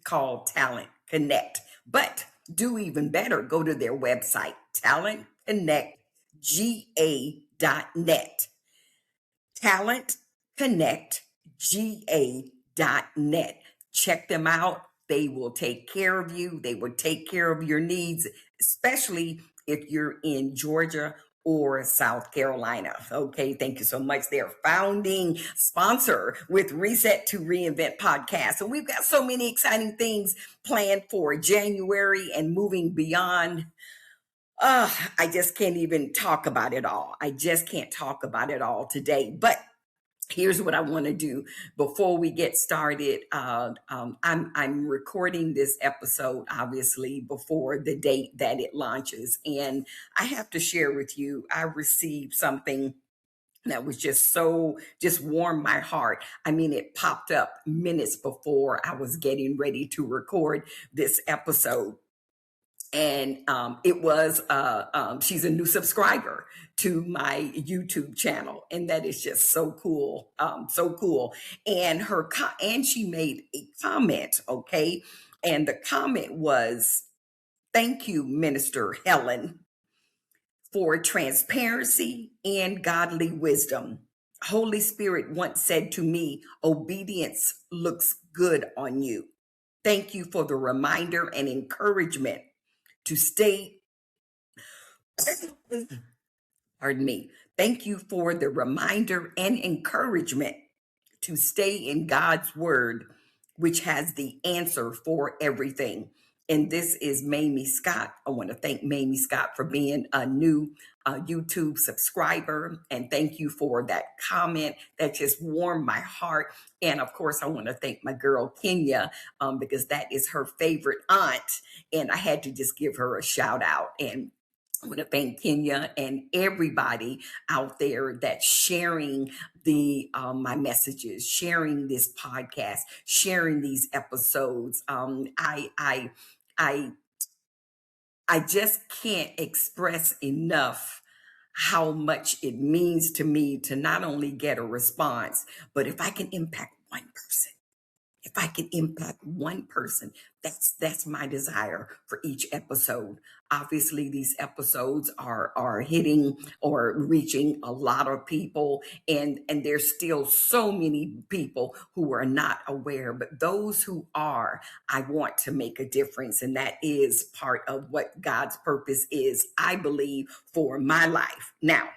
[SPEAKER 2] call Talent Connect. But do even better, go to their website, talentconnectga.net. talentconnectga.net. Check them out. They will take care of you. They will take care of your needs, especially if you're in Georgia or South Carolina. Okay, thank you so much. They're founding sponsor with Reset to Reinvent podcast. And we've got so many exciting things planned for January and moving beyond. I just can't even talk about it all. I just can't talk about it all today. But here's what I want to do before we get started. I'm recording this episode, obviously, before the date that it launches. And I have to share with you, I received something that was just warmed my heart. I mean, it popped up minutes before I was getting ready to record this episode. And it was she's a new subscriber to my YouTube channel, and that is just so cool, so cool. And and she made a comment, okay, and the comment was, "Thank you, Minister Helen, for transparency and godly wisdom. Holy Spirit once said to me, obedience looks good on you. Thank you for the reminder and encouragement to stay, pardon me. Thank you for the reminder and encouragement to stay in God's word, which has the answer for everything. And this is Mamie Scott. I want to thank Mamie Scott for being a new YouTube subscriber. And thank you for that comment that just warmed my heart. And of course, I want to thank my girl Kenya because that is her favorite aunt. And I had to just give her a shout out. And I want to thank Kenya and everybody out there that's sharing the my messages, sharing this podcast, sharing these episodes. I just can't express enough how much it means to me to not only get a response, but if I can impact one person, if I can impact one person, that's my desire for each episode. Obviously, these episodes are hitting or reaching a lot of people, and there's still so many people who are not aware. But those who are, I want to make a difference, and that is part of what God's purpose is, I believe, for my life. Now,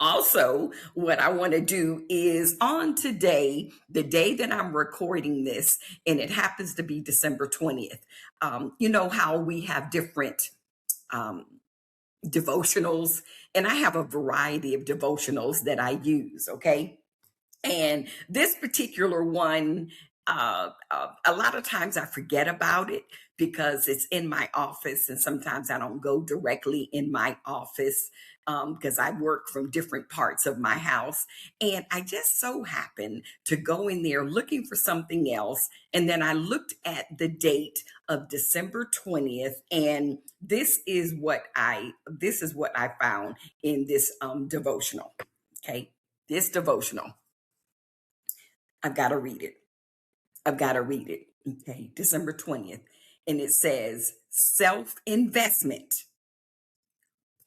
[SPEAKER 2] also, what I want to do is on today, the day that I'm recording this, and it happens to be December 20th. You know how we have different devotionals, and I have a variety of devotionals that I use, okay? And this particular one, a lot of times I forget about it because it's in my office, and sometimes I don't go directly in my office because I work from different parts of my house. And I just so happened to go in there looking for something else. And then I looked at the date of December 20th, and this is what I found in this devotional. Okay, this devotional. I've got to read it. Okay, December 20th. And it says, self-investment,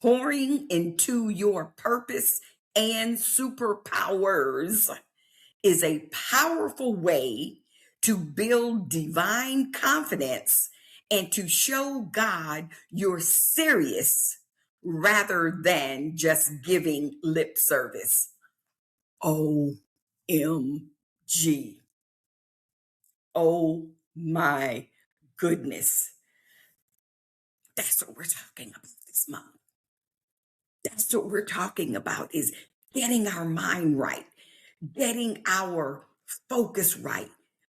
[SPEAKER 2] pouring into your purpose and superpowers is a powerful way to build divine confidence and to show God you're serious rather than just giving lip service. OMG. Oh my goodness. That's what we're talking about this month. That's what we're talking about, is getting our mind right, getting our focus right,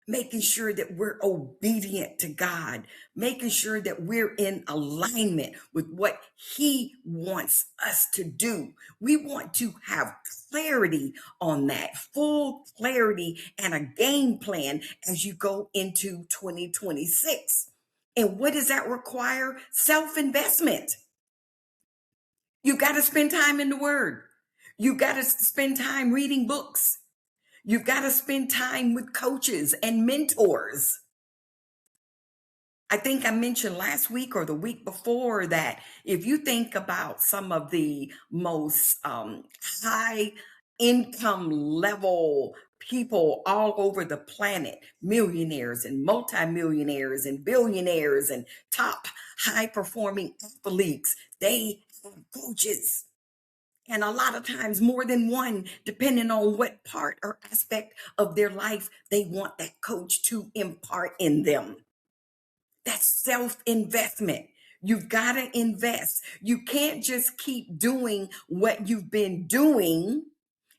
[SPEAKER 2] making sure that we're obedient to God, making sure that we're in alignment with what He wants us to do. We want to have clarity on that, full clarity and a game plan as you go into 2026. And what does that require? Self-investment. You've got to spend time in the Word. You've got to spend time reading books. You've got to spend time with coaches and mentors. I think I mentioned last week or the week before that if you think about some of the most high income level people all over the planet, millionaires and multimillionaires and billionaires and top high performing athletes, they have coaches. And a lot of times more than one, depending on what part or aspect of their life they want that coach to impart in them. That's self-investment. You've got to invest. You can't just keep doing what you've been doing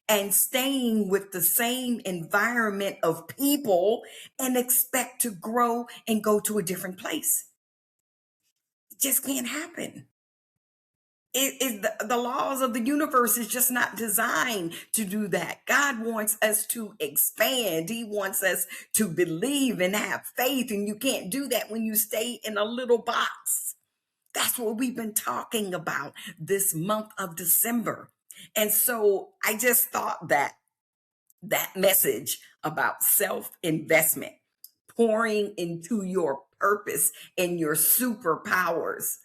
[SPEAKER 2] and staying with the same environment of people and expect to grow and go to a different place. It just can't happen. The laws of the universe is just not designed to do that. God wants us to expand. He wants us to believe and have faith. And you can't do that when you stay in a little box. That's what we've been talking about this month of December. And so I just thought that message about self-investment, pouring into your purpose and your superpowers.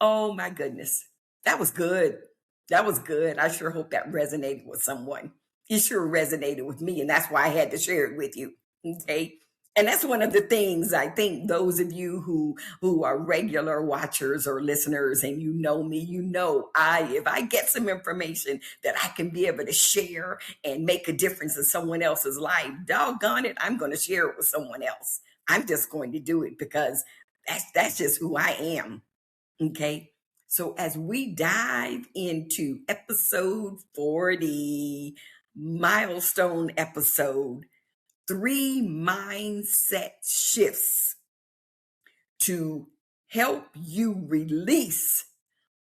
[SPEAKER 2] Oh my goodness. That was good. That was good. I sure hope that resonated with someone. It sure resonated with me, and that's why I had to share it with you. Okay. And that's one of the things I think those of you who are regular watchers or listeners and you know me, you know if I get some information that I can be able to share and make a difference in someone else's life, doggone it, I'm going to share it with someone else. I'm just going to do it because That's just who I am. Okay. So as we dive into episode 40, milestone episode, 3 mindset shifts to help you release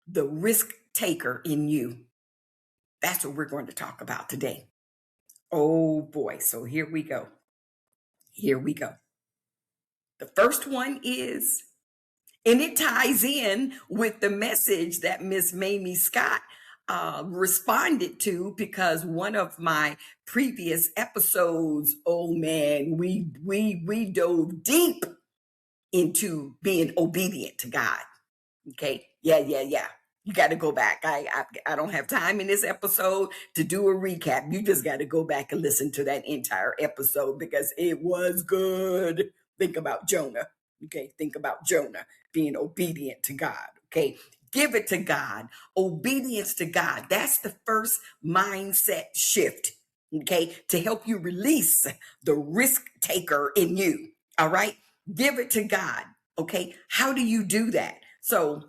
[SPEAKER 2] the risk taker in you. That's what we're going to talk about today. Oh boy. So here we go. Here we go. The first one is, and it ties in with the message that Miss Mamie Scott responded to, because one of my previous episodes, oh man, we dove deep into being obedient to God. Okay. Yeah. You got to go back. I don't have time in this episode to do a recap. You just got to go back and listen to that entire episode because it was good. Think about Jonah. Okay. Think about Jonah being obedient to God. Okay. Give it to God. Obedience to God. That's the first mindset shift. Okay. To help you release the risk taker in you. All right. Give it to God. Okay. How do you do that? So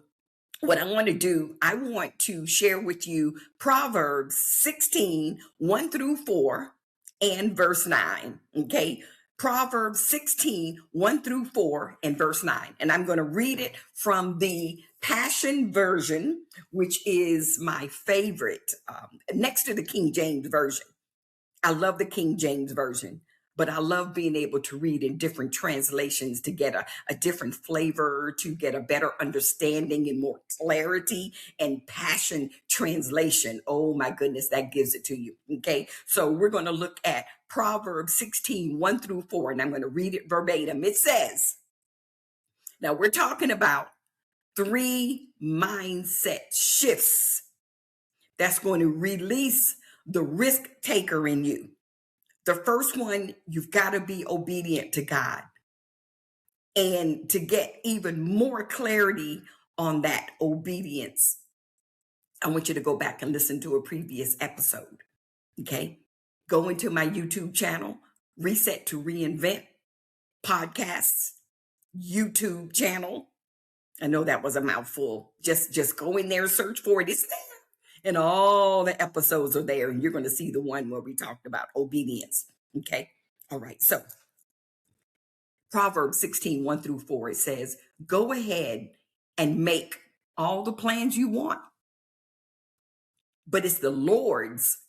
[SPEAKER 2] what I want to do, I want to share with you Proverbs 16, 1 through 4 and verse 9. Okay. Proverbs 16, 1 through 4 and verse 9. And I'm going to read it from the Passion Version, which is my favorite, next to the King James Version. I love the King James Version, but I love being able to read in different translations to get a different flavor, to get a better understanding and more clarity. And Passion Translation, oh my goodness, that gives it to you. Okay, so we're going to look at Proverbs 16, 1 through 4, and I'm going to read it verbatim. It says, now we're talking about 3 mindset shifts that's going to release the risk taker in you. The first one, you've got to be obedient to God. And to get even more clarity on that obedience, I want you to go back and listen to a previous episode. Okay. Go into my YouTube channel, Reset to Reinvent Podcasts, YouTube channel. I know that was a mouthful. Just go in there, search for it. It's there. And all the episodes are there. And you're going to see the one where we talked about obedience. Okay. All right. So Proverbs 16, 1 through 4, it says, go ahead and make all the plans you want, but it's the Lord's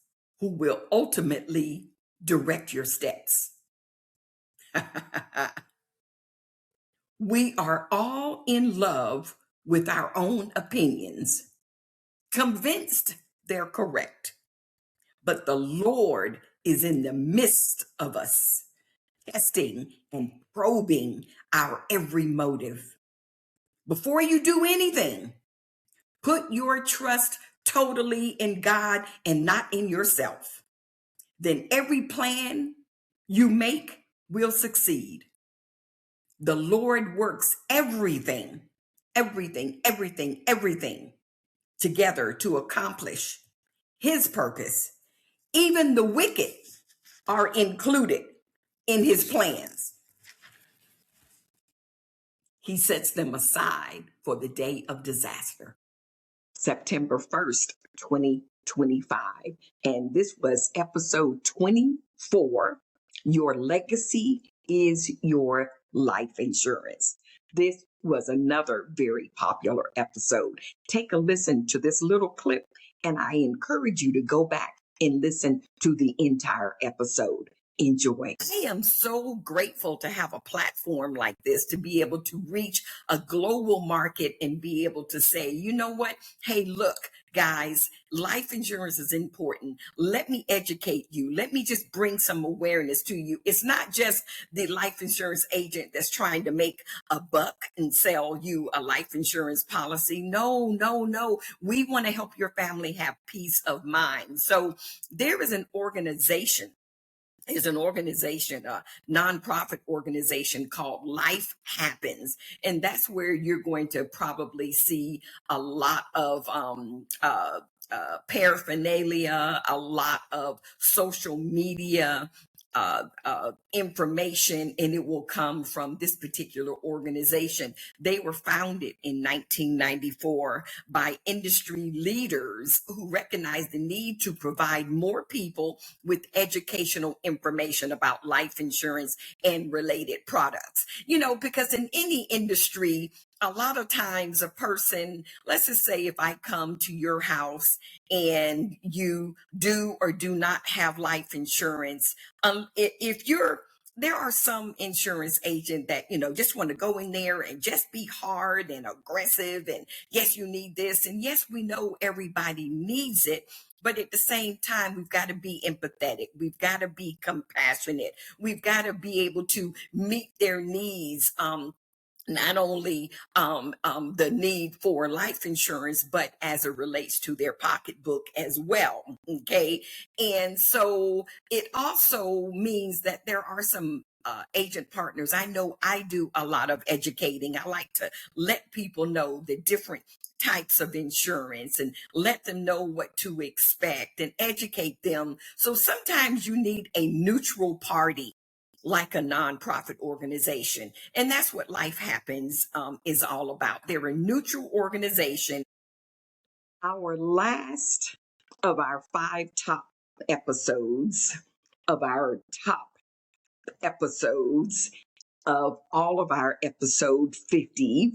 [SPEAKER 2] who will ultimately direct your steps. We are all in love with our own opinions, convinced they're correct, but the Lord is in the midst of us, testing and probing our every motive. Before you do anything, put your trust totally in God and not in yourself. Then every plan you make will succeed. The Lord works everything together to accomplish his purpose. Even the wicked are included in his plans. He sets them aside for the day of disaster. September 1st, 2025. And this was episode 24. Your legacy is your life insurance. This was another very popular episode. Take a listen to this little clip, and I encourage you to go back and listen to the entire episode. Enjoy. I am so grateful to have a platform like this, to be able to reach a global market and be able to say, you know what? Hey, look, guys, life insurance is important. Let me educate you. Let me just bring some awareness to you. It's not just the life insurance agent that's trying to make a buck and sell you a life insurance policy. No. We want to help your family have peace of mind. So there is an organization, a nonprofit organization called Life Happens. And that's where you're going to probably see a lot of paraphernalia, a lot of social media information, and it will come from this particular organization. They were founded in 1994 by industry leaders who recognized the need to provide more people with educational information about life insurance and related products. Because in any industry, a lot of times a person, let's just say if I come to your house and you do or do not have life insurance, if there are some insurance agent that, just want to go in there and just be hard and aggressive. And yes, you need this. And yes, we know everybody needs it. But at the same time, we've got to be empathetic. We've got to be compassionate. We've got to be able to meet their needs. Not only the need for life insurance, but as it relates to their pocketbook as well. Okay. And so it also means that there are some agent partners. I know I do a lot of educating. I like to let people know the different types of insurance and let them know what to expect and educate them. So sometimes you need a neutral party like a nonprofit organization. And that's what Life Happens is all about. They're a neutral organization.
[SPEAKER 1] Our last of our 5 top episodes of our top episodes of all of our episode 50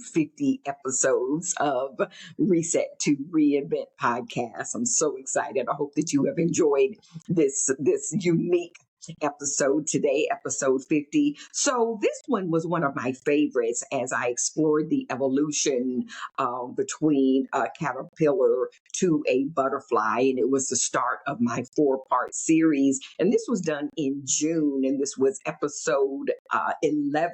[SPEAKER 1] episodes of Reset to Reinvent podcast. I'm so excited. I hope that you have enjoyed this unique episode today, episode 50. So this one was one of my favorites as I explored the evolution between a caterpillar to a butterfly. And it was the start of my 4-part series. And this was done in June. And this was episode 11.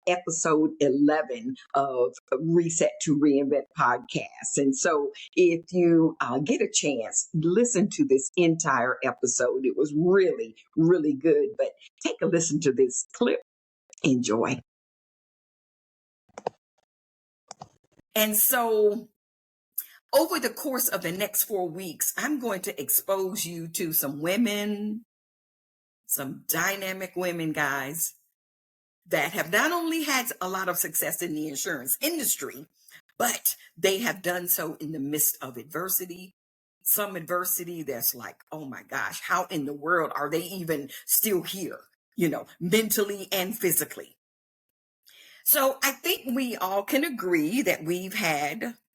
[SPEAKER 1] Episode 11 of Reset to Reinvent podcast. And so if you get a chance, listen to this entire episode. It was really, really good. But take a listen to this clip. Enjoy.
[SPEAKER 2] And so over the course of the next 4 weeks, I'm going to expose you to some women, some dynamic women, guys, that have not only had a lot of success in the insurance industry, but they have done so in the midst of adversity. Some adversity that's like, oh my gosh, how in the world are they even still here, mentally and physically? So I think we all can agree that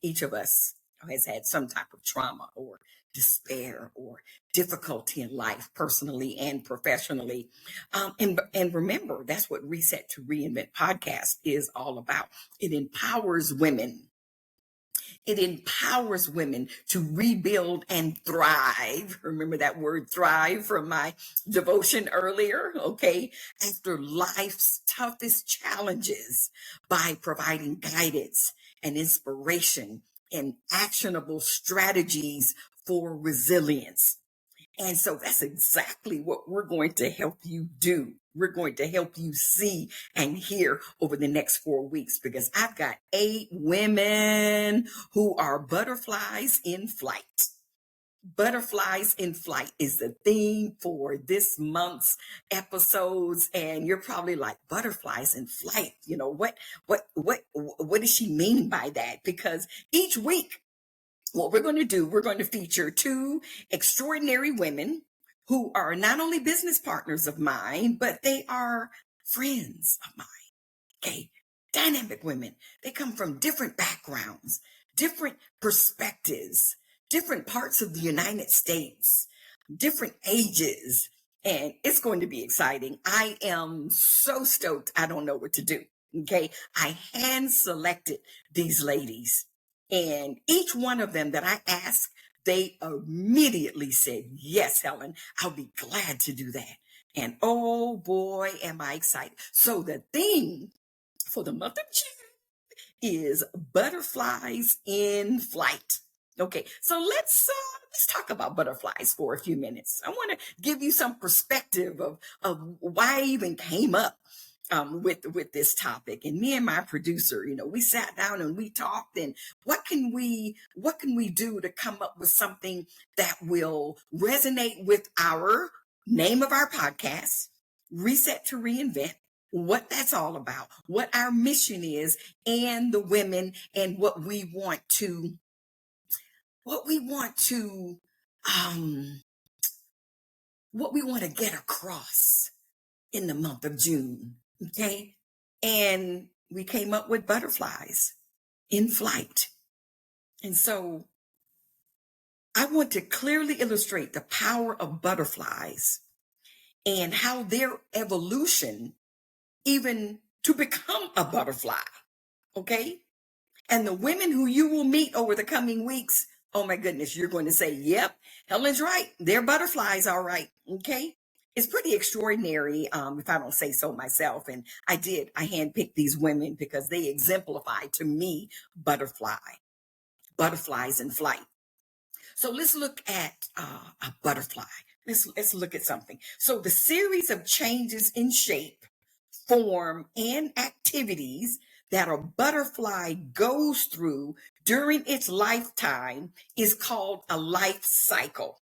[SPEAKER 2] each of us has had some type of trauma or despair or difficulty in life, personally and professionally. And remember, that's what Reset to Reinvent podcast is all about. It empowers women. It empowers women to rebuild and thrive. Remember that word thrive from my devotion earlier, okay? After life's toughest challenges by providing guidance and inspiration and actionable strategies for resilience. And so that's exactly what we're going to help you do. We're going to help you see and hear over the next 4 weeks, because I've got 8 women who are butterflies in flight. Butterflies in flight is the theme for this month's episodes. And you're probably like, butterflies in flight, what does she mean by that? Because each week, what we're going to do, we're going to feature 2 extraordinary women who are not only business partners of mine, but they are friends of mine. Okay. Dynamic women. They come from different backgrounds, different perspectives, different parts of the United States, different ages. And it's going to be exciting. I am so stoked. I don't know what to do. Okay. I hand selected these ladies. And each one of them that I asked, they immediately said, yes, Helen, I'll be glad to do that. And oh boy, am I excited. So the theme for the month of June is butterflies in flight. Okay, so let's talk about butterflies for a few minutes. I want to give you some perspective of why I even came up with this topic. And me and my producer, we sat down and we talked, and what can we do to come up with something that will resonate with our name of our podcast, Reset to Reinvent, what that's all about, what our mission is, and the women, and what we want to um what we want to get across in the month of June. Okay. And we came up with butterflies in flight. And so I want to clearly illustrate the power of butterflies and how their evolution, even to become a butterfly. Okay. And the women who you will meet over the coming weeks, oh my goodness, you're going to say, yep, Helen's right. They're butterflies, all right. Okay. It's pretty extraordinary, if I don't say so myself. And I handpicked these women because they exemplify to me butterflies in flight. So let's look at a butterfly. Let's look at something. So the series of changes in shape, form, and activities that a butterfly goes through during its lifetime is called a life cycle,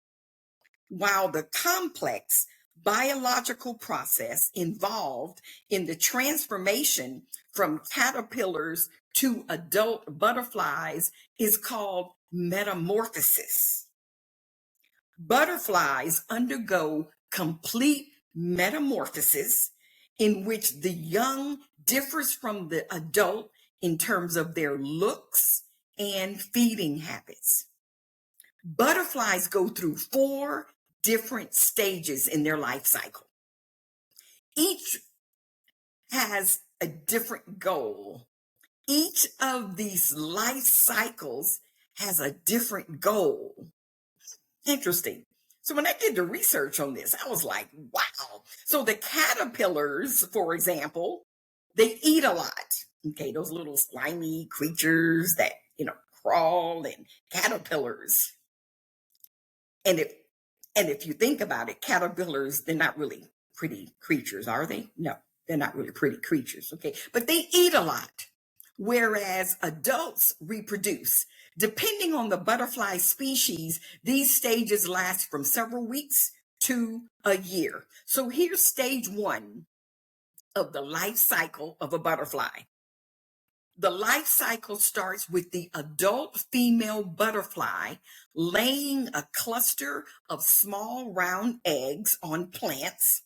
[SPEAKER 2] while the complex biological process involved in the transformation from caterpillars to adult butterflies is called metamorphosis. Butterflies undergo complete metamorphosis in which the young differs from the adult in terms of their looks and feeding habits. Butterflies go through 4 different stages in their life cycle. Each has a different goal. Each of these life cycles has a different goal. Interesting. So when I did the research on this, I was like, wow. So the caterpillars, for example, they eat a lot. Okay, those little slimy creatures that, crawl, and caterpillars. And if you think about it, caterpillars, they're not really pretty creatures, are they? No, they're not really pretty creatures, okay? But they eat a lot, whereas adults reproduce. Depending on the butterfly species, these stages last from several weeks to a year. So here's stage 1 of the life cycle of a butterfly. The life cycle starts with the adult female butterfly laying a cluster of small round eggs on plants,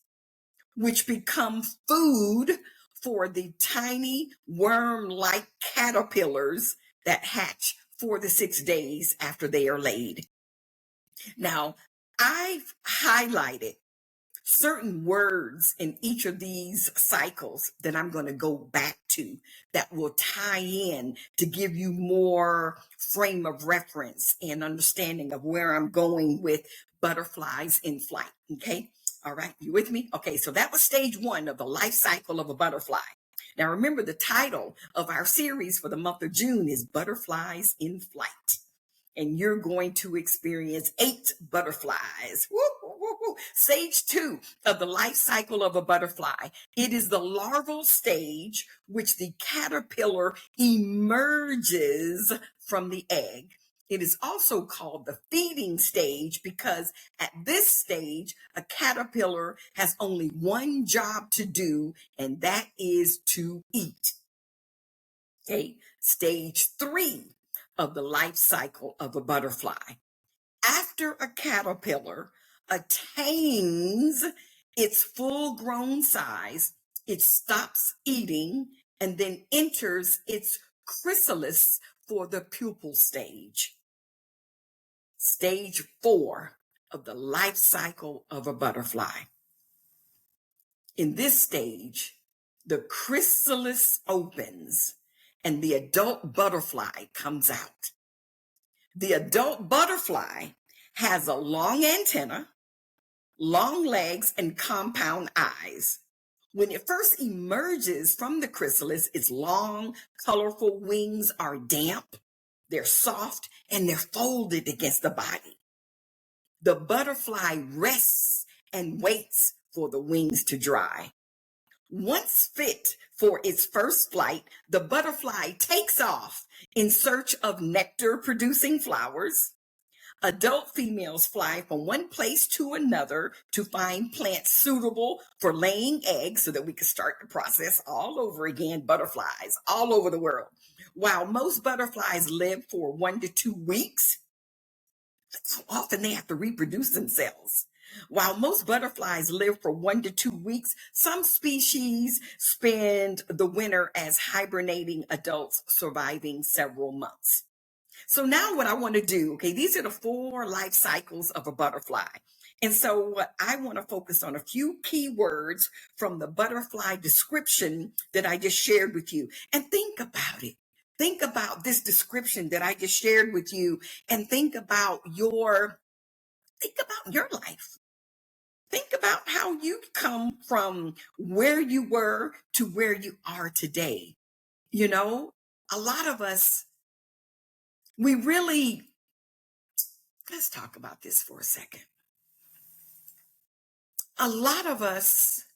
[SPEAKER 2] which become food for the tiny worm-like caterpillars that hatch 4 to 6 days after they are laid. Now, I've highlighted certain words in each of these cycles that I'm going to go back to that will tie in to give you more frame of reference and understanding of where I'm going with butterflies in flight. Okay. All right. You with me? Okay. So that was stage 1 of the life cycle of a butterfly. Now remember, the title of our series for the month of June is Butterflies in Flight. And you're going to experience 8 butterflies. Woo, woo, woo, woo. Stage 2 of the life cycle of a butterfly. It is the larval stage, which the caterpillar emerges from the egg. It is also called the feeding stage because at this stage, a caterpillar has only one job to do, and that is to eat. Okay, stage 3 of the life cycle of a butterfly. After a caterpillar attains its full-grown size, it stops eating and then enters its chrysalis for the pupal stage. Stage 4 of the life cycle of a butterfly. In this stage, the chrysalis opens and the adult butterfly comes out. The adult butterfly has a long antenna, long legs, and compound eyes. When it first emerges from the chrysalis, its long, colorful wings are damp, they're soft, and they're folded against the body. The butterfly rests and waits for the wings to dry. Once fit for its first flight, the butterfly takes off in search of nectar-producing flowers, Adult females fly from one place to another to find plants suitable for laying eggs so that we can start the process all over again. Butterflies all over the world. While most butterflies live for 1 to 2 weeks, that's how often they have to reproduce themselves. While most butterflies live for 1 to 2 weeks, some species spend the winter as hibernating adults, surviving several months. So now what I want to do, okay, these are the 4 life cycles of a butterfly. And so what I want to focus on a few key words from the butterfly description that I just shared with you. And think about it. Think about this description that I just shared with you, and think about your life. Think about how you come from where you were to where you are today. You know, a lot of us, let's talk about this for a second. A lot of us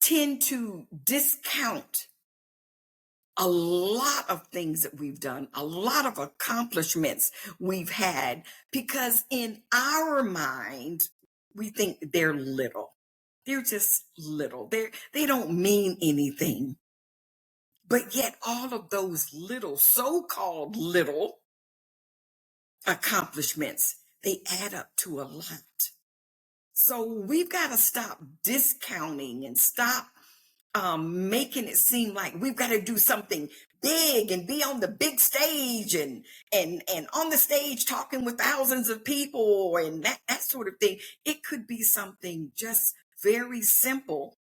[SPEAKER 2] tend to discount a lot of things that we've done, a lot of accomplishments we've had, because in our mind, we think they're little. They're just little. They don't mean anything. But yet all of those little, so-called little accomplishments, they add up to a lot. So we've got to stop discounting and stop making it seem like we've got to do something big and be on the big stage and on the stage talking with thousands of people and that sort of thing. It could be something just very simple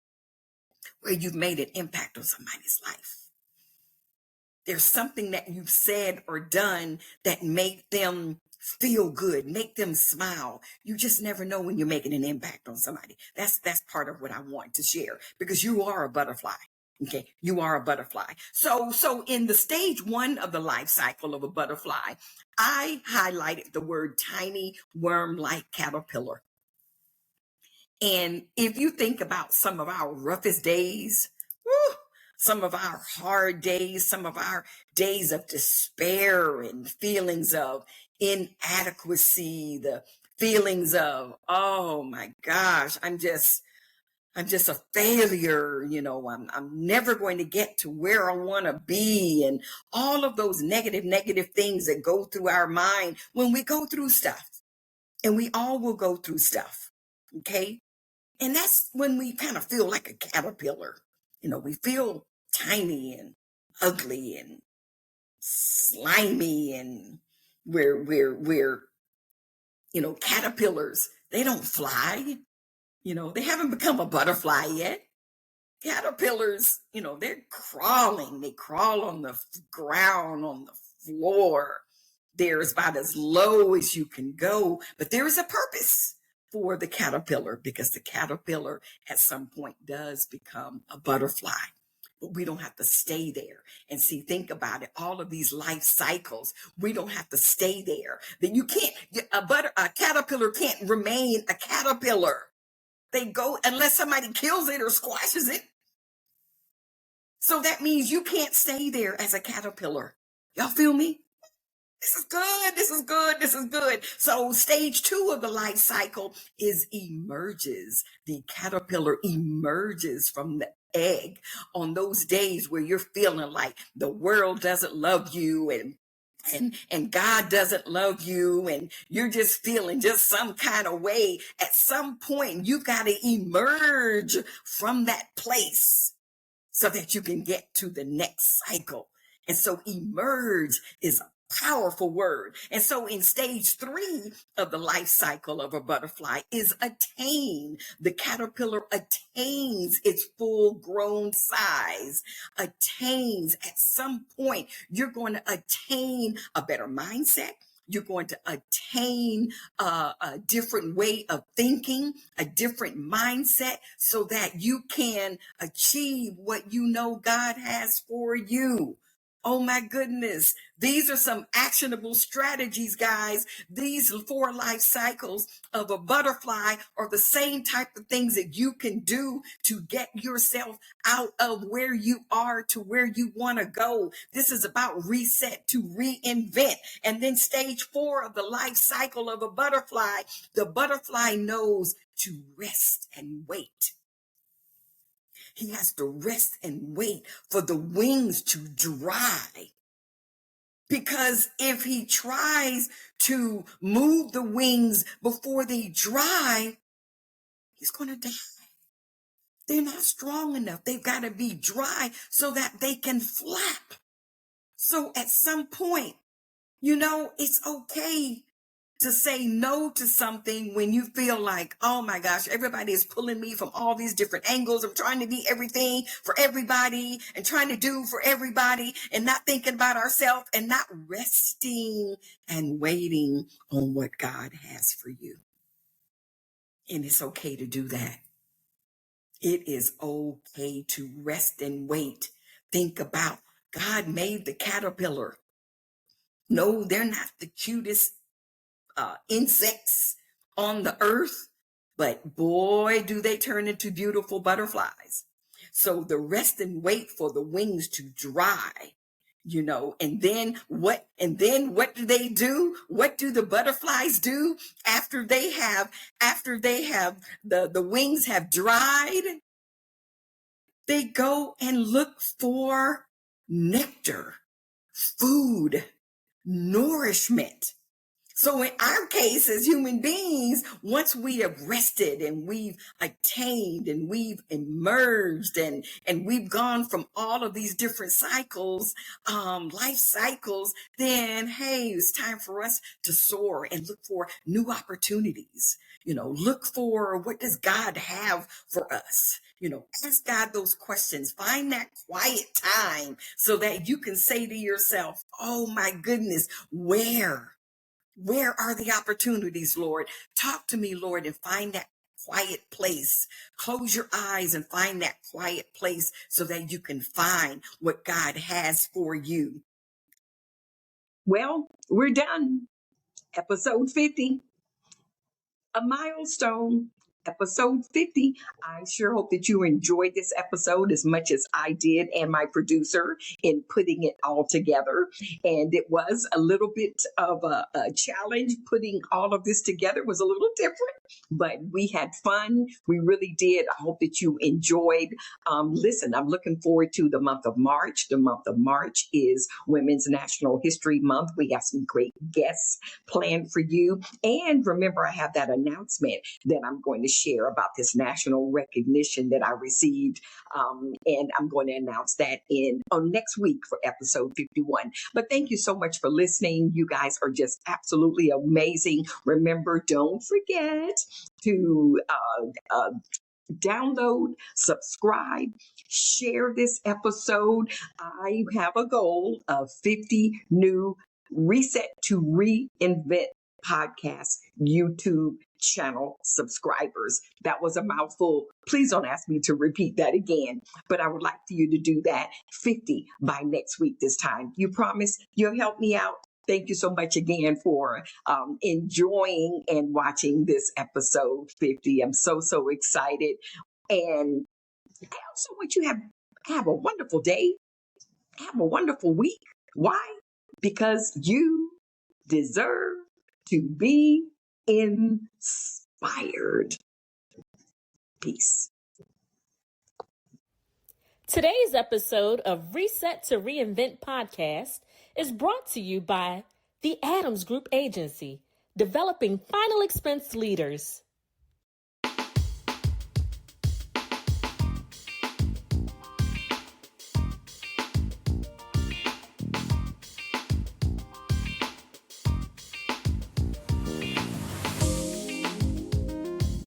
[SPEAKER 2] where you've made an impact on somebody's life. There's something that you've said or done that make them feel good, make them smile. You just never know when you're making an impact on somebody. That's part of what I want to share, because you are a butterfly. Okay, you are a butterfly. So in the stage 1 of the life cycle of a butterfly, I highlighted the word tiny worm-like caterpillar. And if you think about some of our roughest days, some of our hard days, some of our days of despair and feelings of inadequacy, the feelings of, oh my gosh, I'm just a failure, I'm never going to get to where I want to be, and all of those negative things that go through our mind when we go through stuff. And we all will go through stuff, okay? And that's when we kind of feel like a caterpillar. We feel tiny and ugly and slimy, and we're caterpillars. They don't fly. They haven't become a butterfly yet. Caterpillars, they're crawling. They crawl on the ground, on the floor. They're about as low as you can go, but there is a purpose for the caterpillar, because the caterpillar at some point does become a butterfly. But we don't have to stay there. And see, think about it. All of these life cycles, we don't have to stay there. Then you can't, a caterpillar can't remain a caterpillar. They go unless somebody kills it or squashes it. So that means you can't stay there as a caterpillar. Y'all feel me? This is good. This is good. This is good. So stage 2 of the life cycle is emerges. The caterpillar emerges from the egg on those days where you're feeling like the world doesn't love you and God doesn't love you, and you're just feeling just some kind of way. At some point, you've got to emerge from that place so that you can get to the next cycle. And so emerge is a powerful word. And so in stage 3 of the life cycle of a butterfly is attain. The caterpillar attains its full grown size, attains. At some point, you're going to attain a better mindset. You're going to attain a different way of thinking, a different mindset, so that you can achieve what you know God has for you. Oh my goodness. These are some actionable strategies, guys. These 4 life cycles of a butterfly are the same type of things that you can do to get yourself out of where you are to where you want to go. This is about reset to reinvent. And then stage 4 of the life cycle of a butterfly, the butterfly knows to rest and wait. He has to rest and wait for the wings to dry. Because if he tries to move the wings before they dry, he's going to die. They're not strong enough. They've got to be dry so that they can flap. So at some point, it's okay to say no to something when you feel like, oh my gosh, everybody is pulling me from all these different angles. I'm trying to be everything for everybody and trying to do for everybody and not thinking about ourselves and not resting and waiting on what God has for you. And it's okay to do that. It is okay to rest and wait. Think about God made the caterpillar. No, they're not the cutest insects on the earth, but boy, do they turn into beautiful butterflies. So the rest and wait for the wings to dry, and then what do they do? What do the butterflies do after they have the wings have dried? They go and look for nectar, food, nourishment. So in our case, as human beings, once we have rested and we've attained and we've emerged and we've gone from all of these different cycles, life cycles, then, hey, it's time for us to soar and look for new opportunities. Look for what does God have for us? Ask God those questions. Find that quiet time so that you can say to yourself, oh my goodness, where are the opportunities, Lord? Talk to me, Lord, and find that quiet place. Close your eyes and find that quiet place so that you can find what God has for you.
[SPEAKER 1] Well, we're done. Episode 50. A milestone. Episode 50. I sure hope that you enjoyed this episode as much as I did and my producer in putting it all together. And it was a little bit of a challenge. Putting all of this together was a little different, but we had fun. We really did. I hope that you enjoyed. Listen, I'm looking forward to the month of March. The month of March is Women's National History Month. We have some great guests planned for you. And remember, I have that announcement that I'm going to share about this national recognition that I received. And I'm going to announce that on next week for episode 51. But thank you so much for listening. You guys are just absolutely amazing. Remember, don't forget to download, subscribe, share this episode. I have a goal of 50 new Reset to Reinvent podcast YouTube channel subscribers. That was a mouthful. Please don't ask me to repeat that again, but I would like for you to do that 50 by next week this time. You promise you'll help me out? Thank you so much again for enjoying and watching this episode 50. I'm so excited. And I also want you to have a wonderful day. Have a wonderful week. Why? Because you deserve to be inspired. Peace.
[SPEAKER 8] Today's episode of Reset to Reinvent podcast is brought to you by the Adams Group Agency, developing final expense leaders.